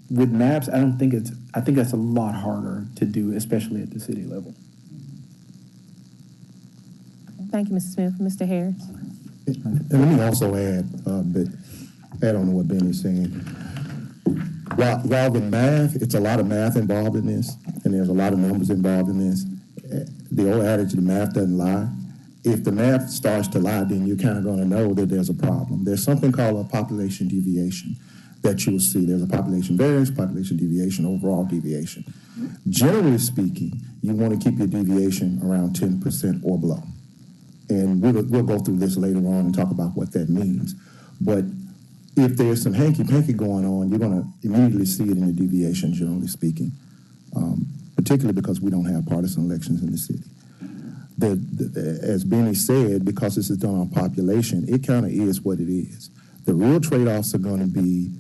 H: with maps, I think that's a lot harder to do, especially at the city level.
A: Thank you, Mr. Smith. Mr. Harris.
C: And let me also add on to what Benny's saying. While the math, it's a lot of math involved in this, and there's a lot of numbers involved in this. The old adage, the math doesn't lie. If the math starts to lie, then you're kind of going to know that there's a problem. There's something called a population deviation that you'll see. There's a population variance, population deviation, overall deviation. Generally speaking, you want to keep your deviation around 10% or below. And we'll go through this later on and talk about what that means. But if there's some hanky-panky going on, you're going to immediately see it in the deviation, generally speaking, particularly because we don't have partisan elections in the city. As Benny said, because this is done on population, it kind of is what it is. The real trade-offs are going to be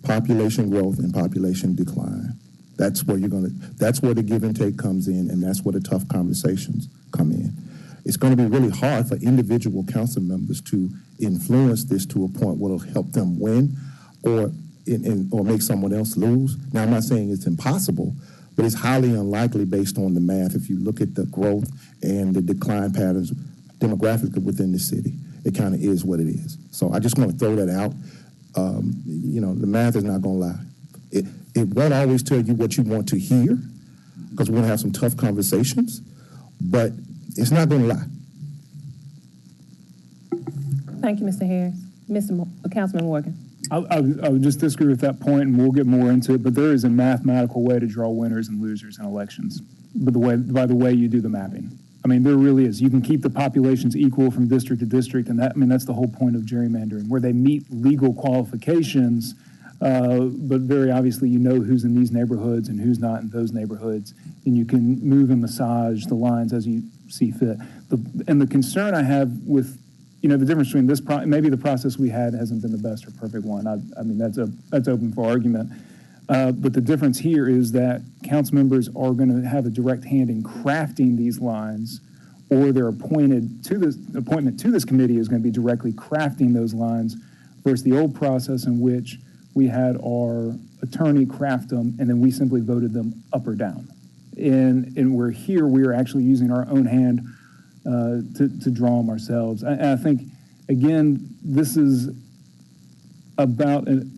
C: population growth and population decline. That's where that's where the give and take comes in, and that's where the tough conversations come in. It's going to be really hard for individual council members to influence this to a point where it'll help them win or make someone else lose. Now, I'm not saying it's impossible, but it's highly unlikely based on the math. If you look at the growth and the decline patterns demographically within the city, it kind of is what it is. So I just want to throw that out. The math is not going to lie. It won't always tell you what you want to hear, because we're going to have some tough conversations, but it's not going to lie.
A: Thank you, Mr. Harris. Councilman Morgan.
J: I would just disagree with that point, and we'll get more into it, but there is a mathematical way to draw winners and losers in elections by the way you do the mapping. I mean, there really is. You can keep the populations equal from district to district, and that's the whole point of gerrymandering, where they meet legal qualifications, but very obviously you know who's in these neighborhoods and who's not in those neighborhoods, and you can move and massage the lines as you see fit. And the concern I have with the difference between this, maybe the process we had hasn't been the best or perfect one. I mean, that's open for argument. But the difference here is that council members are going to have a direct hand in crafting these lines, or their appointment to this committee is going to be directly crafting those lines, versus the old process in which we had our attorney craft them and then we simply voted them up or down. And we're here, we are actually using our own hand to draw them ourselves. I think, again, this is about an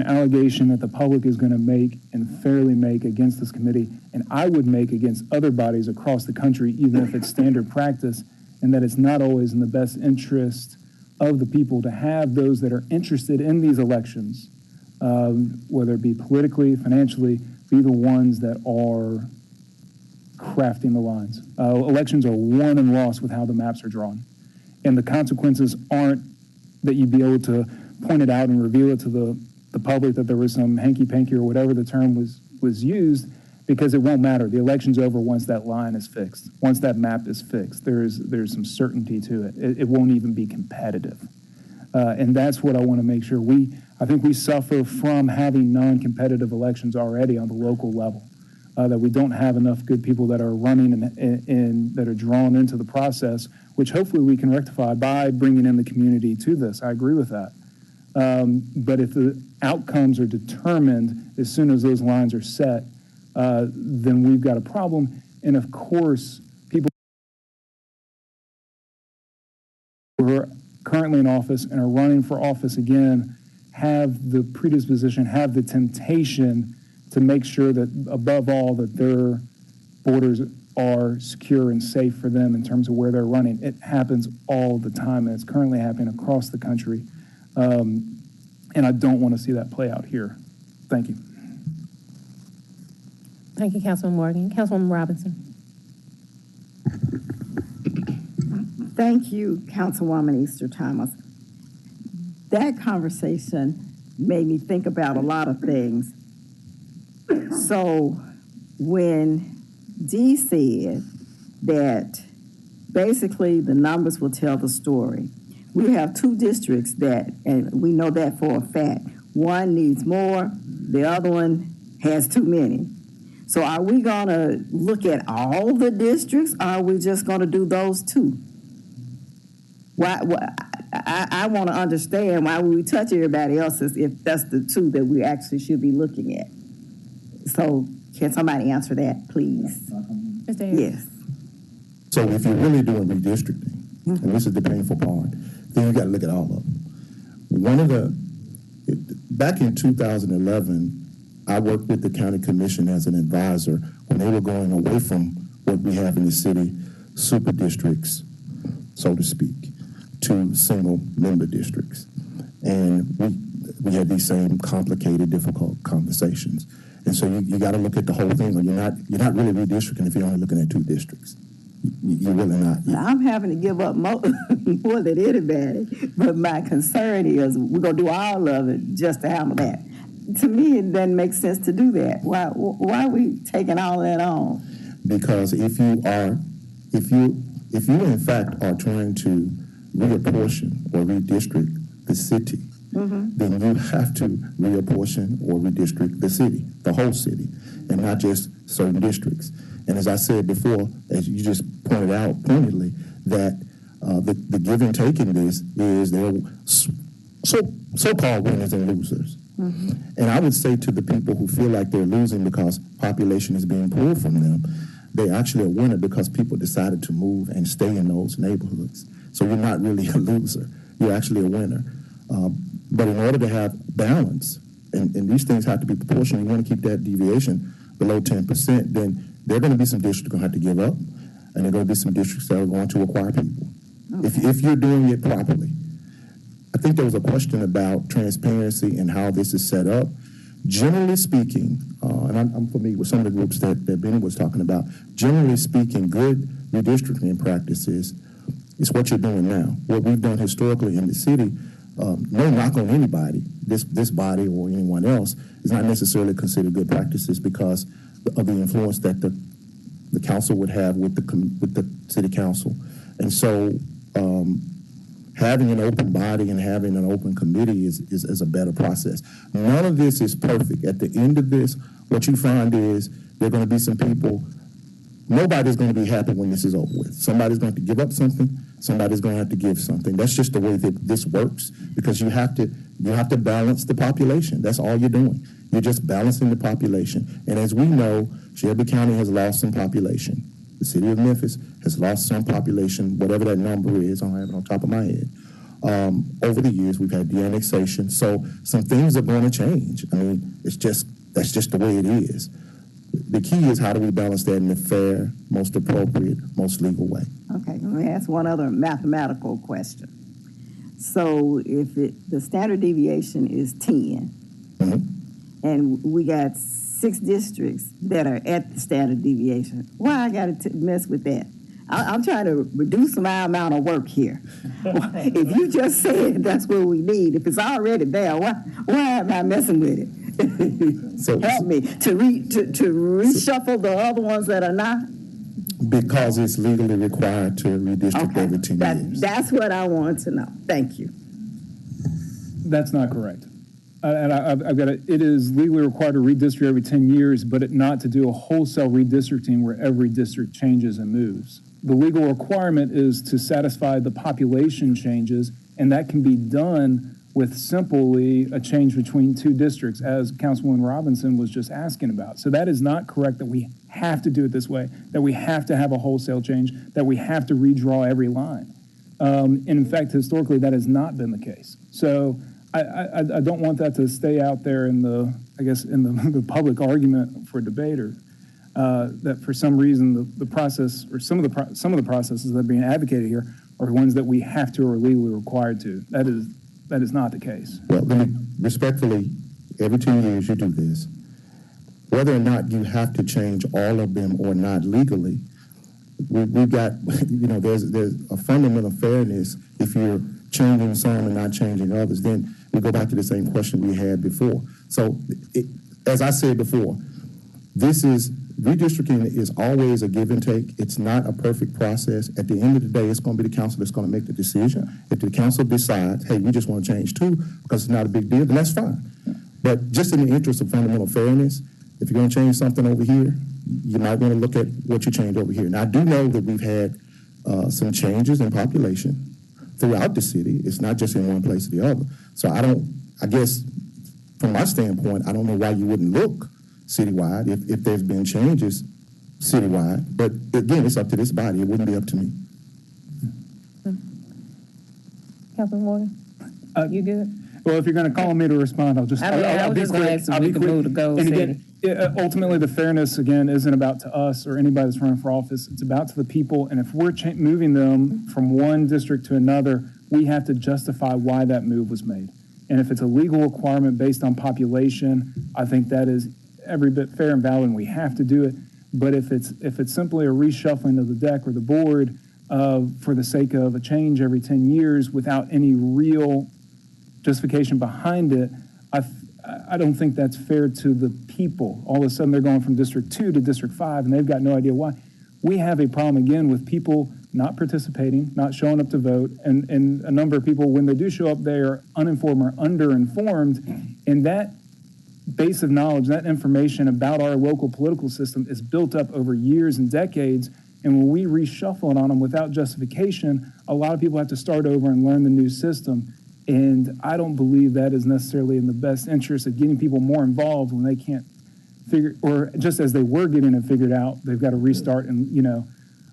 J: allegation that the public is going to make and fairly make against this committee, and I would make against other bodies across the country, even if it's standard practice, and that it's not always in the best interest of the people to have those that are interested in these elections, whether it be politically, financially, be the ones that are crafting the lines. Elections are won and lost with how the maps are drawn. And the consequences aren't that you'd be able to point it out and reveal it to the public that there was some hanky-panky or whatever the term was used, because it won't matter. The election's over once that line is fixed. Once that map is fixed, there's some certainty to it. It won't even be competitive. And that's what I want to make sure. I think we suffer from having non-competitive elections already on the local level. That we don't have enough good people that are running and that are drawn into the process, which hopefully we can rectify by bringing in the community to this. I agree with that. But if the outcomes are determined as soon as those lines are set, then we've got a problem. And of course, people who are currently in office and are running for office again have the predisposition, have the temptation to make sure that, above all, that their borders are secure and safe for them in terms of where they're running. It happens all the time, and it's currently happening across the country. And I don't want to see that play out here. Thank you.
A: Thank you, Councilman Morgan. Councilwoman Robinson.
I: Thank you, Councilwoman Easter Thomas. That conversation made me think about a lot of things. So when Dee said that basically the numbers will tell the story, we have two districts and we know that for a fact. One needs more, the other one has too many. So are we going to look at all the districts, or are we just going to do those two? I want to understand why we touch everybody else's if that's the two that we actually should be looking at. So can somebody answer that, please?
A: Mr. Harris.
I: Yes.
C: So if you're really doing redistricting, and this is the painful part, then you got to look at all of them. Back in 2011, I worked with the county commission as an advisor when they were going away from what we have in the city, super districts, so to speak, to single member districts. And we had these same complicated, difficult conversations. And so you got to look at the whole thing, or you're not really redistricting if you're only looking at two districts. You're really not.
I: I'm having to give up more than anybody, but my concern is we're going to do all of it just to handle that. To me, it doesn't make sense to do that. Why are we taking all that on?
C: Because if you in fact are trying to reapportion or redistrict the city, then you have to reapportion or redistrict the city, the whole city, and not just certain districts. And as I said before, as you just pointed out pointedly, that the give and take in this is there are so-called winners and losers. And I would say to the people who feel like they're losing because population is being pulled from them, they actually a winner because people decided to move and stay in those neighborhoods. So you're not really a loser. You're actually a winner. But in order to have balance, and these things have to be proportional, you want to keep that deviation below 10%, then there are going to be some districts going to have to give up, and there are going to be some districts that are going to acquire people. If you're doing it properly. I think there was a question about transparency and how this is set up. Generally speaking, and I'm familiar with some of the groups that Benny was talking about, generally speaking, good redistricting practices is what you're doing now. What we've done historically in the city, no knock on anybody, this body or anyone else, is not necessarily considered good practices because of the influence that the council would have with the city council. And so having an open body and having an open committee is a better process. None of this is perfect. At the end of this, what you find is there are going to be some people, nobody's going to be happy when this is over with. Somebody's going to give up something, somebody's going to have to give something. That's just the way that this works because you have to balance the population. That's all you're doing. You're just balancing the population. And as we know, Shelby County has lost some population. The city of Memphis has lost some population, whatever that number is, I don't have it on top of my head. Over the years, we've had de-annexation, so some things are going to change. I mean, that's just the way it is. The key is how do we balance that in a fair, most appropriate, most legal way.
I: Okay, let me ask one other mathematical question. So if the standard deviation is 10, and we got 6 districts that are at the standard deviation, why I got to mess with that? I'm trying to reduce my amount of work here. If you just said that's what we need, if it's already there, why am I messing with it? So help me to reshuffle the other ones that are not.
C: Because it's legally required to redistrict every 10 years.
I: That's what I want to know. Thank you.
J: That's not correct. And I've got it is legally required to redistrict every 10 years, but not to do a wholesale redistricting where every district changes and moves. The legal requirement is to satisfy the population changes, and that can be done with simply a change between 2 districts, as Councilwoman Robinson was just asking about. So that is not correct that we have to do it this way, that we have to have a wholesale change, that we have to redraw every line. And in fact, historically, that has not been the case. So I don't want that to stay out there in the public argument for debater. That for some reason the process or some of the processes that are being advocated here are ones that we have to or are legally required to. That is not the case.
C: Well, let me respectfully, every 10 years you do this. Whether or not you have to change all of them or not legally, we've got, there's a fundamental fairness. If you're changing some and not changing others, then we go back to the same question we had before. So, as I said before, redistricting is always a give and take. It's not a perfect process. At the end of the day, it's going to be the council that's going to make the decision. If the council decides, hey, we just want to change 2 because it's not a big deal, then that's fine. But just in the interest of fundamental fairness, if you're going to change something over here, you might want to look at what you changed over here. Now, I do know that we've had some changes in population throughout the city. It's not just in one place or the other. So I guess from my standpoint, I don't know why you wouldn't look citywide if there's been changes citywide. But again, it's up to this body. It wouldn't be up to me.
A: Councilman Morgan, you good?
J: Well, if you're going to call me to respond, I'll be quick. I'll be quick. And again, ultimately, the fairness, again, isn't about to us or anybody that's running for office. It's about to the people. And if we're moving them from one district to another, we have to justify why that move was made. And if it's a legal requirement based on population, I think that is every bit fair and valid, and we have to do it. But if it's simply a reshuffling of the deck or the board for the sake of a change every 10 years without any real justification behind it, I don't think that's fair to the people. All of a sudden, they're going from District 2 to District 5, and they've got no idea why. We have a problem, again, with people not participating, not showing up to vote, and a number of people, when they do show up, they are uninformed or underinformed, and that base of knowledge, that information about our local political system is built up over years and decades, and when we reshuffle it on them without justification, a lot of people have to start over and learn the new system, and I don't believe that is necessarily in the best interest of getting people more involved when they can't figure, or just as they were getting it figured out, they've got to restart. And, you know,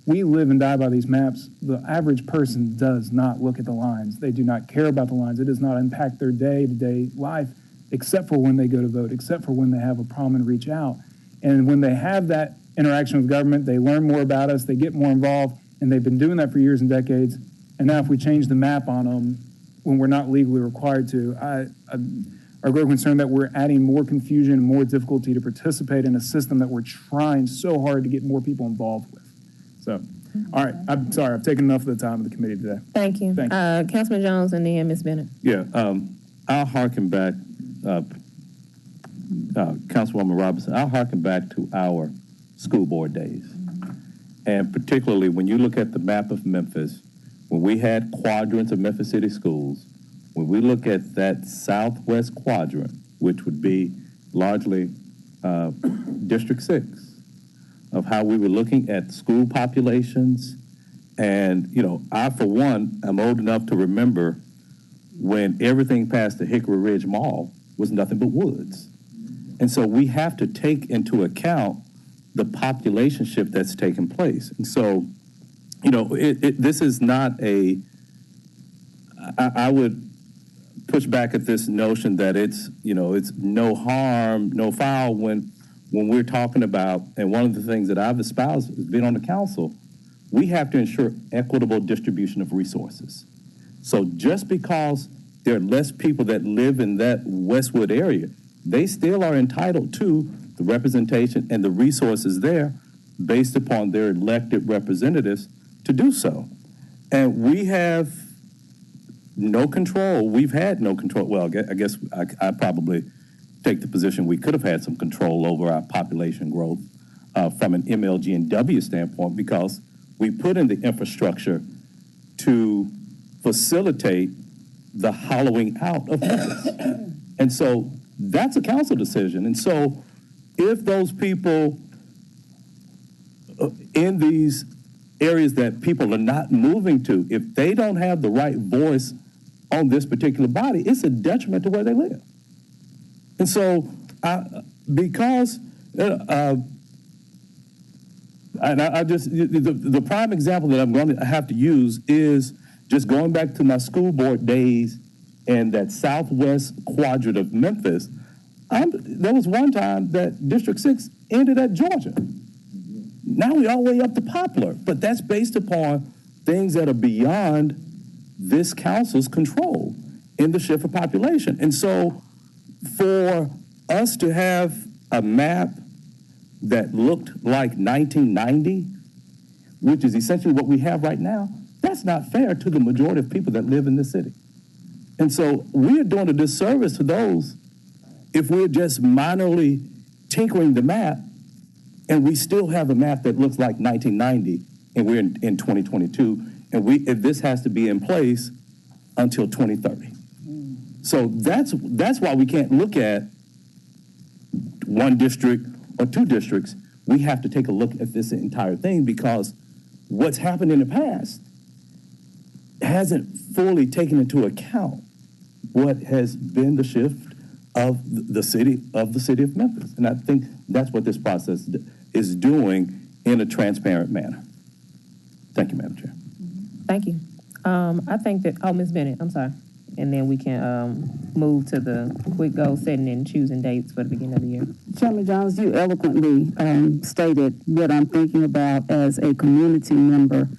J: we live and die by these maps. The average person does not look at the lines. They do not care about the lines. It does not impact their day-to-day life, except for when they go to vote, except for when they have a problem and reach out. And when they have that interaction with government, they learn more about us, they get more involved, and they've been doing that for years and decades. And now if we change the map on them when we're not legally required to, I are very concerned that we're adding more confusion and more difficulty to participate in a system that we're trying so hard to get more people involved with. So, all right, I'm sorry, I've taken enough of the time of the committee today.
A: Thank you.
J: Thank you.
A: Councilman Jones and then Ms. Bennett.
E: Yeah, I'll harken back, Councilwoman Robinson, I'll harken back to our school board days. And particularly when you look at the map of Memphis, when we had quadrants of Memphis City schools, when we look at that southwest quadrant, which would be largely District 6, of how we were looking at school populations. And, you know, I, for one, am old enough to remember when everything past the Hickory Ridge Mall was nothing but woods. And so we have to take into account the population shift that's taken place. And so, you know, this is not a, I would push back at this notion that it's, you know, it's no harm, no foul when we're talking about, and one of the things that I've espoused has been on the council, we have to ensure equitable distribution of resources. So just because there are less people that live in that Westwood area, they still are entitled to the representation and the resources there based upon their elected representatives to do so. And we have no control. We've had no control. Well, I guess I probably take the position we could have had some control over our population growth from an MLG&W standpoint, because we put in the infrastructure to facilitate the hollowing out of Memphis. And so that's a council decision. And so if those people in these areas that people are not moving to, if they don't have the right voice on this particular body, it's a detriment to where they live. And so, because, and I just, the prime example that I'm going to have to use is just going back to my school board days and that southwest quadrant of Memphis. There was one time that District 6 ended at Georgia. Now we're all the way up to Poplar, but that's based upon things that are beyond this council's control in the shift of population. And so for us to have a map that looked like 1990, which is essentially what we have right now, that's not fair to the majority of people that live in this city. And so we're doing a disservice to those if we're just minorly tinkering the map and we still have a map that looks like 1990 and we're in 2022, and this has to be in place until 2030. So that's why we can't look at one district or two districts. We have to take a look at this entire thing, because what's happened in the past hasn't fully taken into account what has been the shift of the city of Memphis. And I think that's what this process is doing in a transparent manner. Thank you, Madam Chair.
A: Thank you. I think that, Ms. Bennett, I'm sorry. And then we can move to the quick goal setting and choosing dates for the beginning of the year.
F: Chairman Jones, you eloquently stated what I'm thinking about as a community member.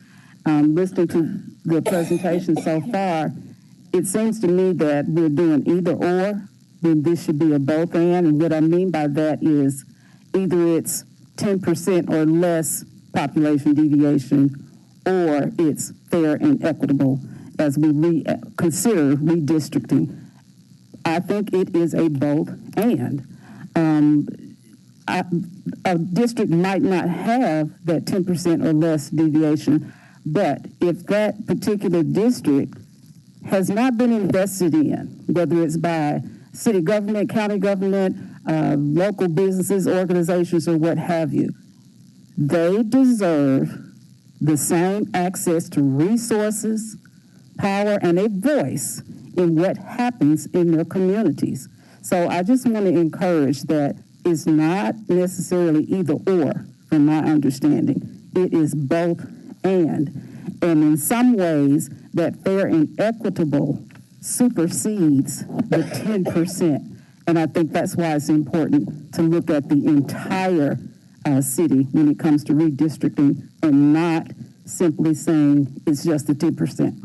F: Listening to the presentation so far, it seems to me that we're doing either or, then this should be a both and what I mean by that is either it's 10% or less population deviation, or it's fair and equitable as we consider redistricting. I think it is a both and. A district might not have that 10% or less deviation, But if that particular district has not been invested in, whether it's by city government, county government, local businesses, organizations, or what have you, they deserve the same access to resources, power, and a voice in what happens in their communities. So I just want to encourage that it's not necessarily either or, from my understanding. It is both and in some ways, that fair and equitable supersedes the 10%. And I think that's why it's important to look at the entire city when it comes to redistricting and not simply saying it's just the 10%.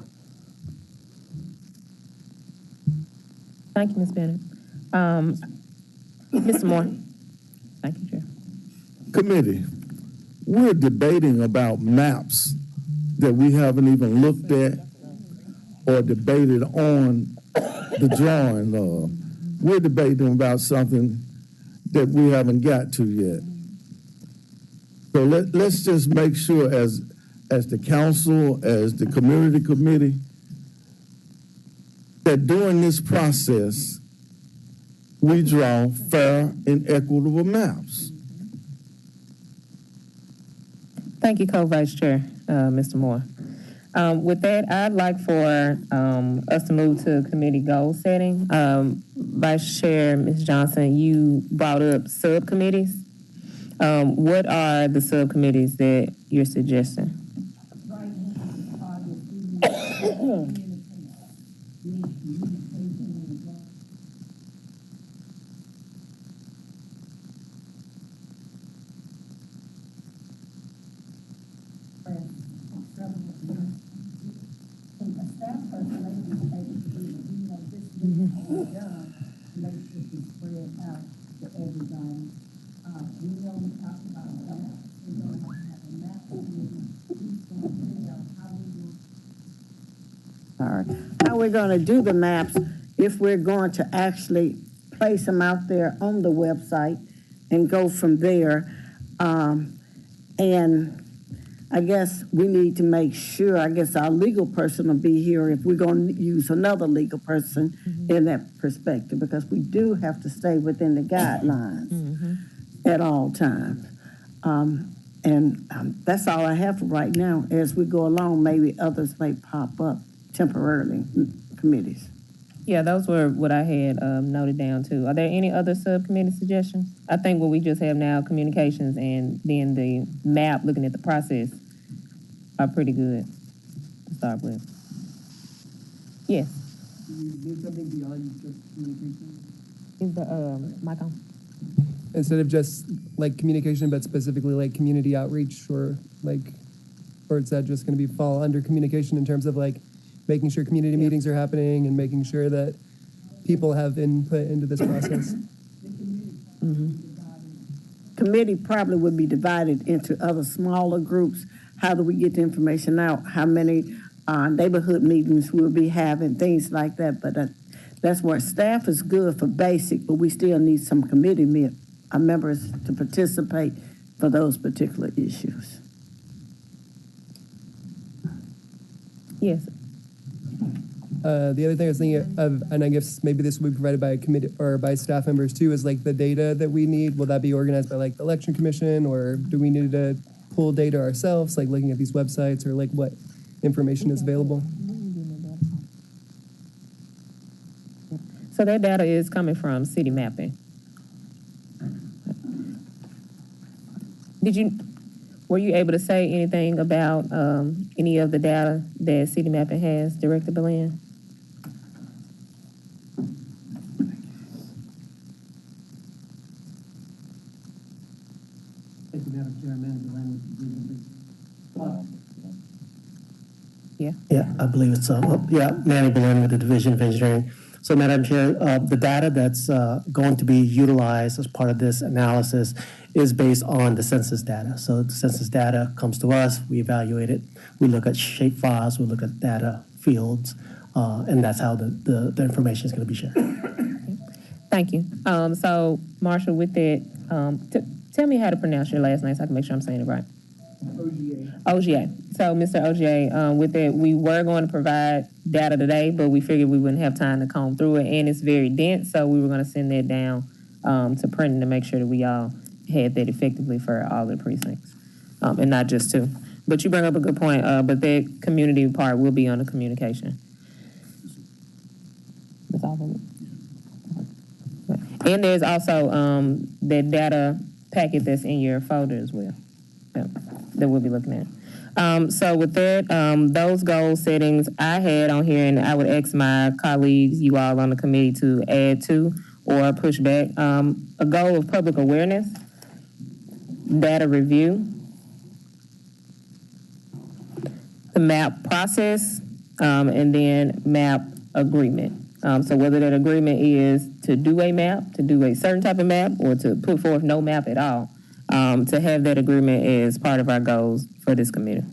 A: Thank you, Ms. Bennett. Mr. Moore. Thank you, Chair.
B: Committee, we're debating about maps that we haven't even looked at or debated on the drawing of. We're debating about something that we haven't got to yet. So let's just make sure as the council, as the community committee, that during this process, we draw fair and equitable maps.
A: Thank you, Co-Vice Chair, Mr. Moore. With that, I'd like for us to move to committee goal setting. Vice Chair, Ms. Johnson, you brought up subcommittees. What are the subcommittees that you're suggesting?
I: All right. How we're going to do the maps, if we're going to actually place them out there on the website and go from there. And I guess we need to make sure, I guess our legal person will be here if we're going to use another legal person in that perspective, because we do have to stay within the guidelines at all times. That's all I have for right now. As we go along, maybe others may pop up temporarily, committees.
A: Yeah, those were what I had noted down too. Are there any other subcommittee suggestions? I think what we just have now, communications and then the map, looking at the process, are pretty good to start with. Yes.
K: Is something beyond just communication?
A: Is the mic on?
K: Instead of just like communication, but specifically like community outreach, or is that just going to fall under communication in terms of like making sure community meetings are happening and making sure that people have input into this process?
I: Committee probably would be divided into other smaller groups. How do we get the information out? How many neighborhood meetings we'll be having, things like that. But that's where staff is good for basic, but we still need some committee members to participate for those particular issues.
A: Yes.
K: The other thing I was thinking of, and I guess maybe this will be provided by a committee or by staff members too, is like the data that we need. Will that be organized by like the election commission, or do we need to pull data ourselves, like looking at these websites, or like what information is available?
A: So that data is coming from city mapping. Were you able to say anything about any of the data that city mapping has, Director Belen?
M: Thank you, Madam Chairman.
A: Yeah,
M: I believe it's Manny Belen with the Division of Engineering. So, Madam Chair, the data that's going to be utilized as part of this analysis is based on the census data. So the census data comes to us, we evaluate it, we look at shape files, we look at data fields, and that's how the information is going to be shared.
A: Thank you. So, Marshall, with that, tell me how to pronounce your last name so I can make sure I'm saying it right.
K: OGA.
A: OGA. So, Mr. OGA, with that, we were going to provide data today, but we figured we wouldn't have time to comb through it, and it's very dense, so we were going to send that down to printing to make sure that we all had that effectively for all the precincts, and not just two. But you bring up a good point, but that community part will be on the communication. That's all of it. And there's also that data packet that's in your folder as well, that we'll be looking at. So with that, those goal settings I had on here, and I would ask my colleagues, you all on the committee, to add to or push back. A goal of public awareness, data review, the map process, and then map agreement. So whether that agreement is to do a map, to do a certain type of map, or to put forth no map at all, to have that agreement as part of our goals for this committee.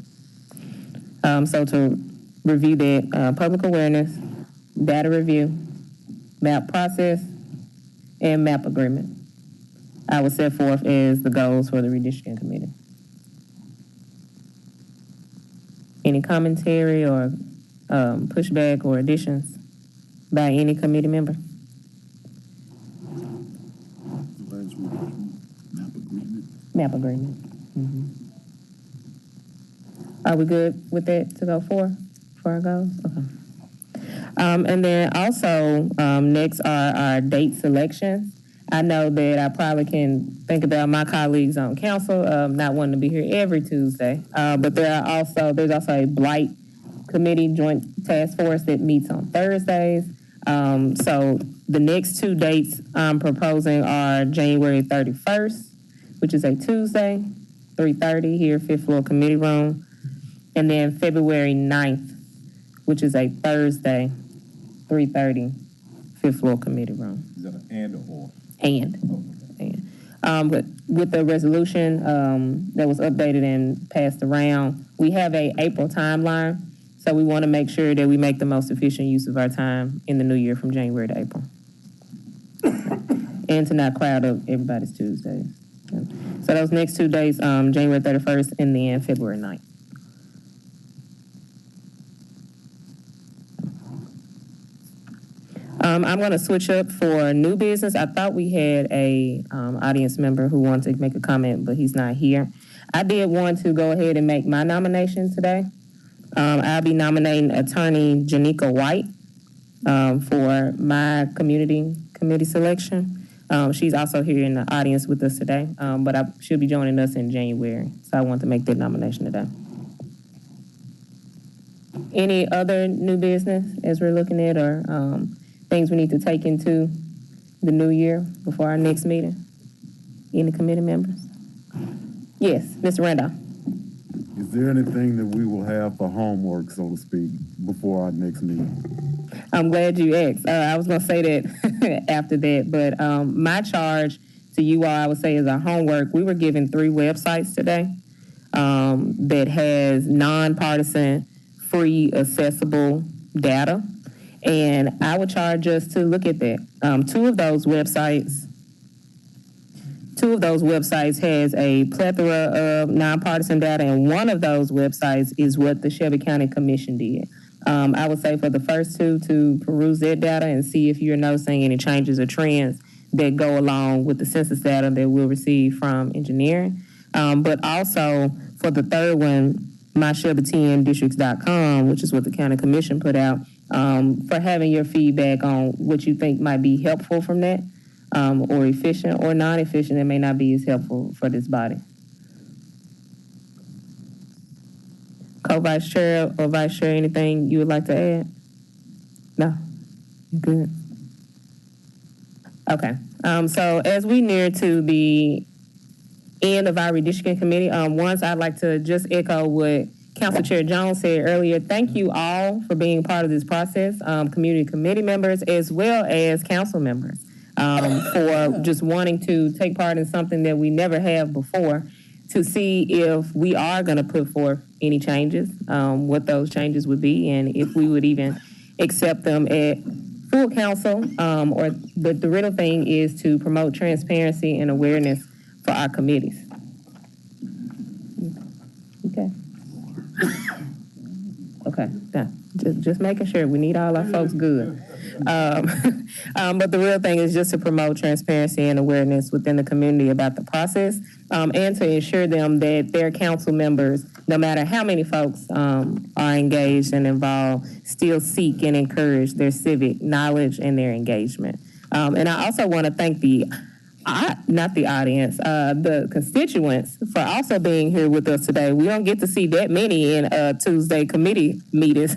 A: So to review that, public awareness, data review, map process, and map agreement, I will set forth as the goals for the redistricting committee. Any commentary or pushback or additions by any committee member? Map agreement. Mm-hmm. Are we good with that to go for our goals? Okay. And then also, next are our date selections. I know that I probably can think about my colleagues on council not wanting to be here every Tuesday, but there's also a blight committee joint task force that meets on Thursdays. So the next two dates I'm proposing are January 31st, which is a Tuesday, 3:30 here, 5th floor committee room, and then February 9th, which is a Thursday, 3:30, 5th floor committee room.
D: Is that an and or?
A: And. But with the resolution that was updated and passed around, we have a April timeline. So we want to make sure that we make the most efficient use of our time in the new year from January to April. And to not crowd up everybody's Tuesdays. So those next 2 days, January 31st and then February 9th. I'm going to switch up for new business. I thought we had a audience member who wanted to make a comment, but he's not here. I did want to go ahead and make my nomination today. I'll be nominating Attorney Janika White for my committee selection. She's also here in the audience with us today, but she'll be joining us in January. So I want to make that nomination today. Any other new business as we're looking at, or things we need to take into the new year before our next meeting? Any committee members? Yes, Mr. Randolph.
D: Is there anything that we will have for homework, so to speak, before our next meeting?
A: I'm glad you asked. I was going to say that after that, but my charge to you all, I would say, is our homework. We were given 3 websites today that has nonpartisan, free, accessible data, and I would charge us to look at that. Two of those websites has a plethora of nonpartisan data, and one of those websites is what the Shelby County Commission did. I would say for the first 2 to peruse that data and see if you're noticing any changes or trends that go along with the census data that we'll receive from engineering. But also for the third one, myshelby10districts.com, which is what the county commission put out, for having your feedback on what you think might be helpful from that, or efficient or non-efficient that may not be as helpful for this body. Co-vice chair or vice chair, anything you would like to add? No? You good? Okay. So as we near to the end of our redistricting committee, once I'd like to just echo what Council Chair Jones said earlier. Thank you all for being part of this process, community committee members as well as council members, for just wanting to take part in something that we never have before, to see if we are going to put forth any changes, what those changes would be, and if we would even accept them at full council, or the real thing is to promote transparency and awareness for our committees. Okay. Okay, done. Just making sure. We need all our folks good. But the real thing is just to promote transparency and awareness within the community about the process, and to ensure them that their council members, no matter how many folks are engaged and involved, still seek and encourage their civic knowledge and their engagement. And I also want to thank not the audience, the constituents for also being here with us today. We don't get to see that many in Tuesday committee meetings.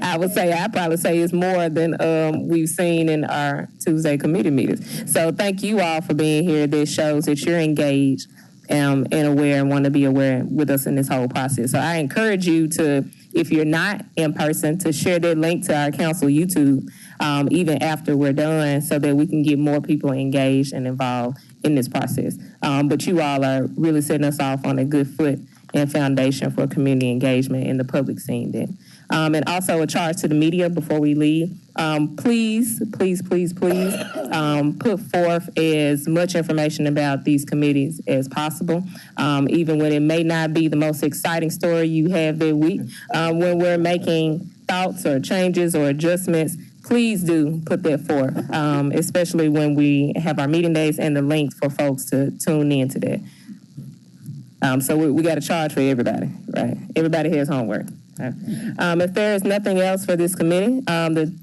A: I'd probably say it's more than we've seen in our Tuesday committee meetings. So thank you all for being here. This shows that you're engaged and aware and want to be aware with us in this whole process. So I encourage you to, if you're not in person, to share that link to our council YouTube even after we're done, so that we can get more people engaged and involved in this process. But you all are really setting us off on a good foot and foundation for community engagement in the public scene then. And also a charge to the media before we leave. Please put forth as much information about these committees as possible, even when it may not be the most exciting story you have that week. When we're making thoughts or changes or adjustments, please do put that forth, especially when we have our meeting days and the links for folks to tune in to that. So we got a charge for everybody, right? Everybody has homework. Right? If there is nothing else for this committee, the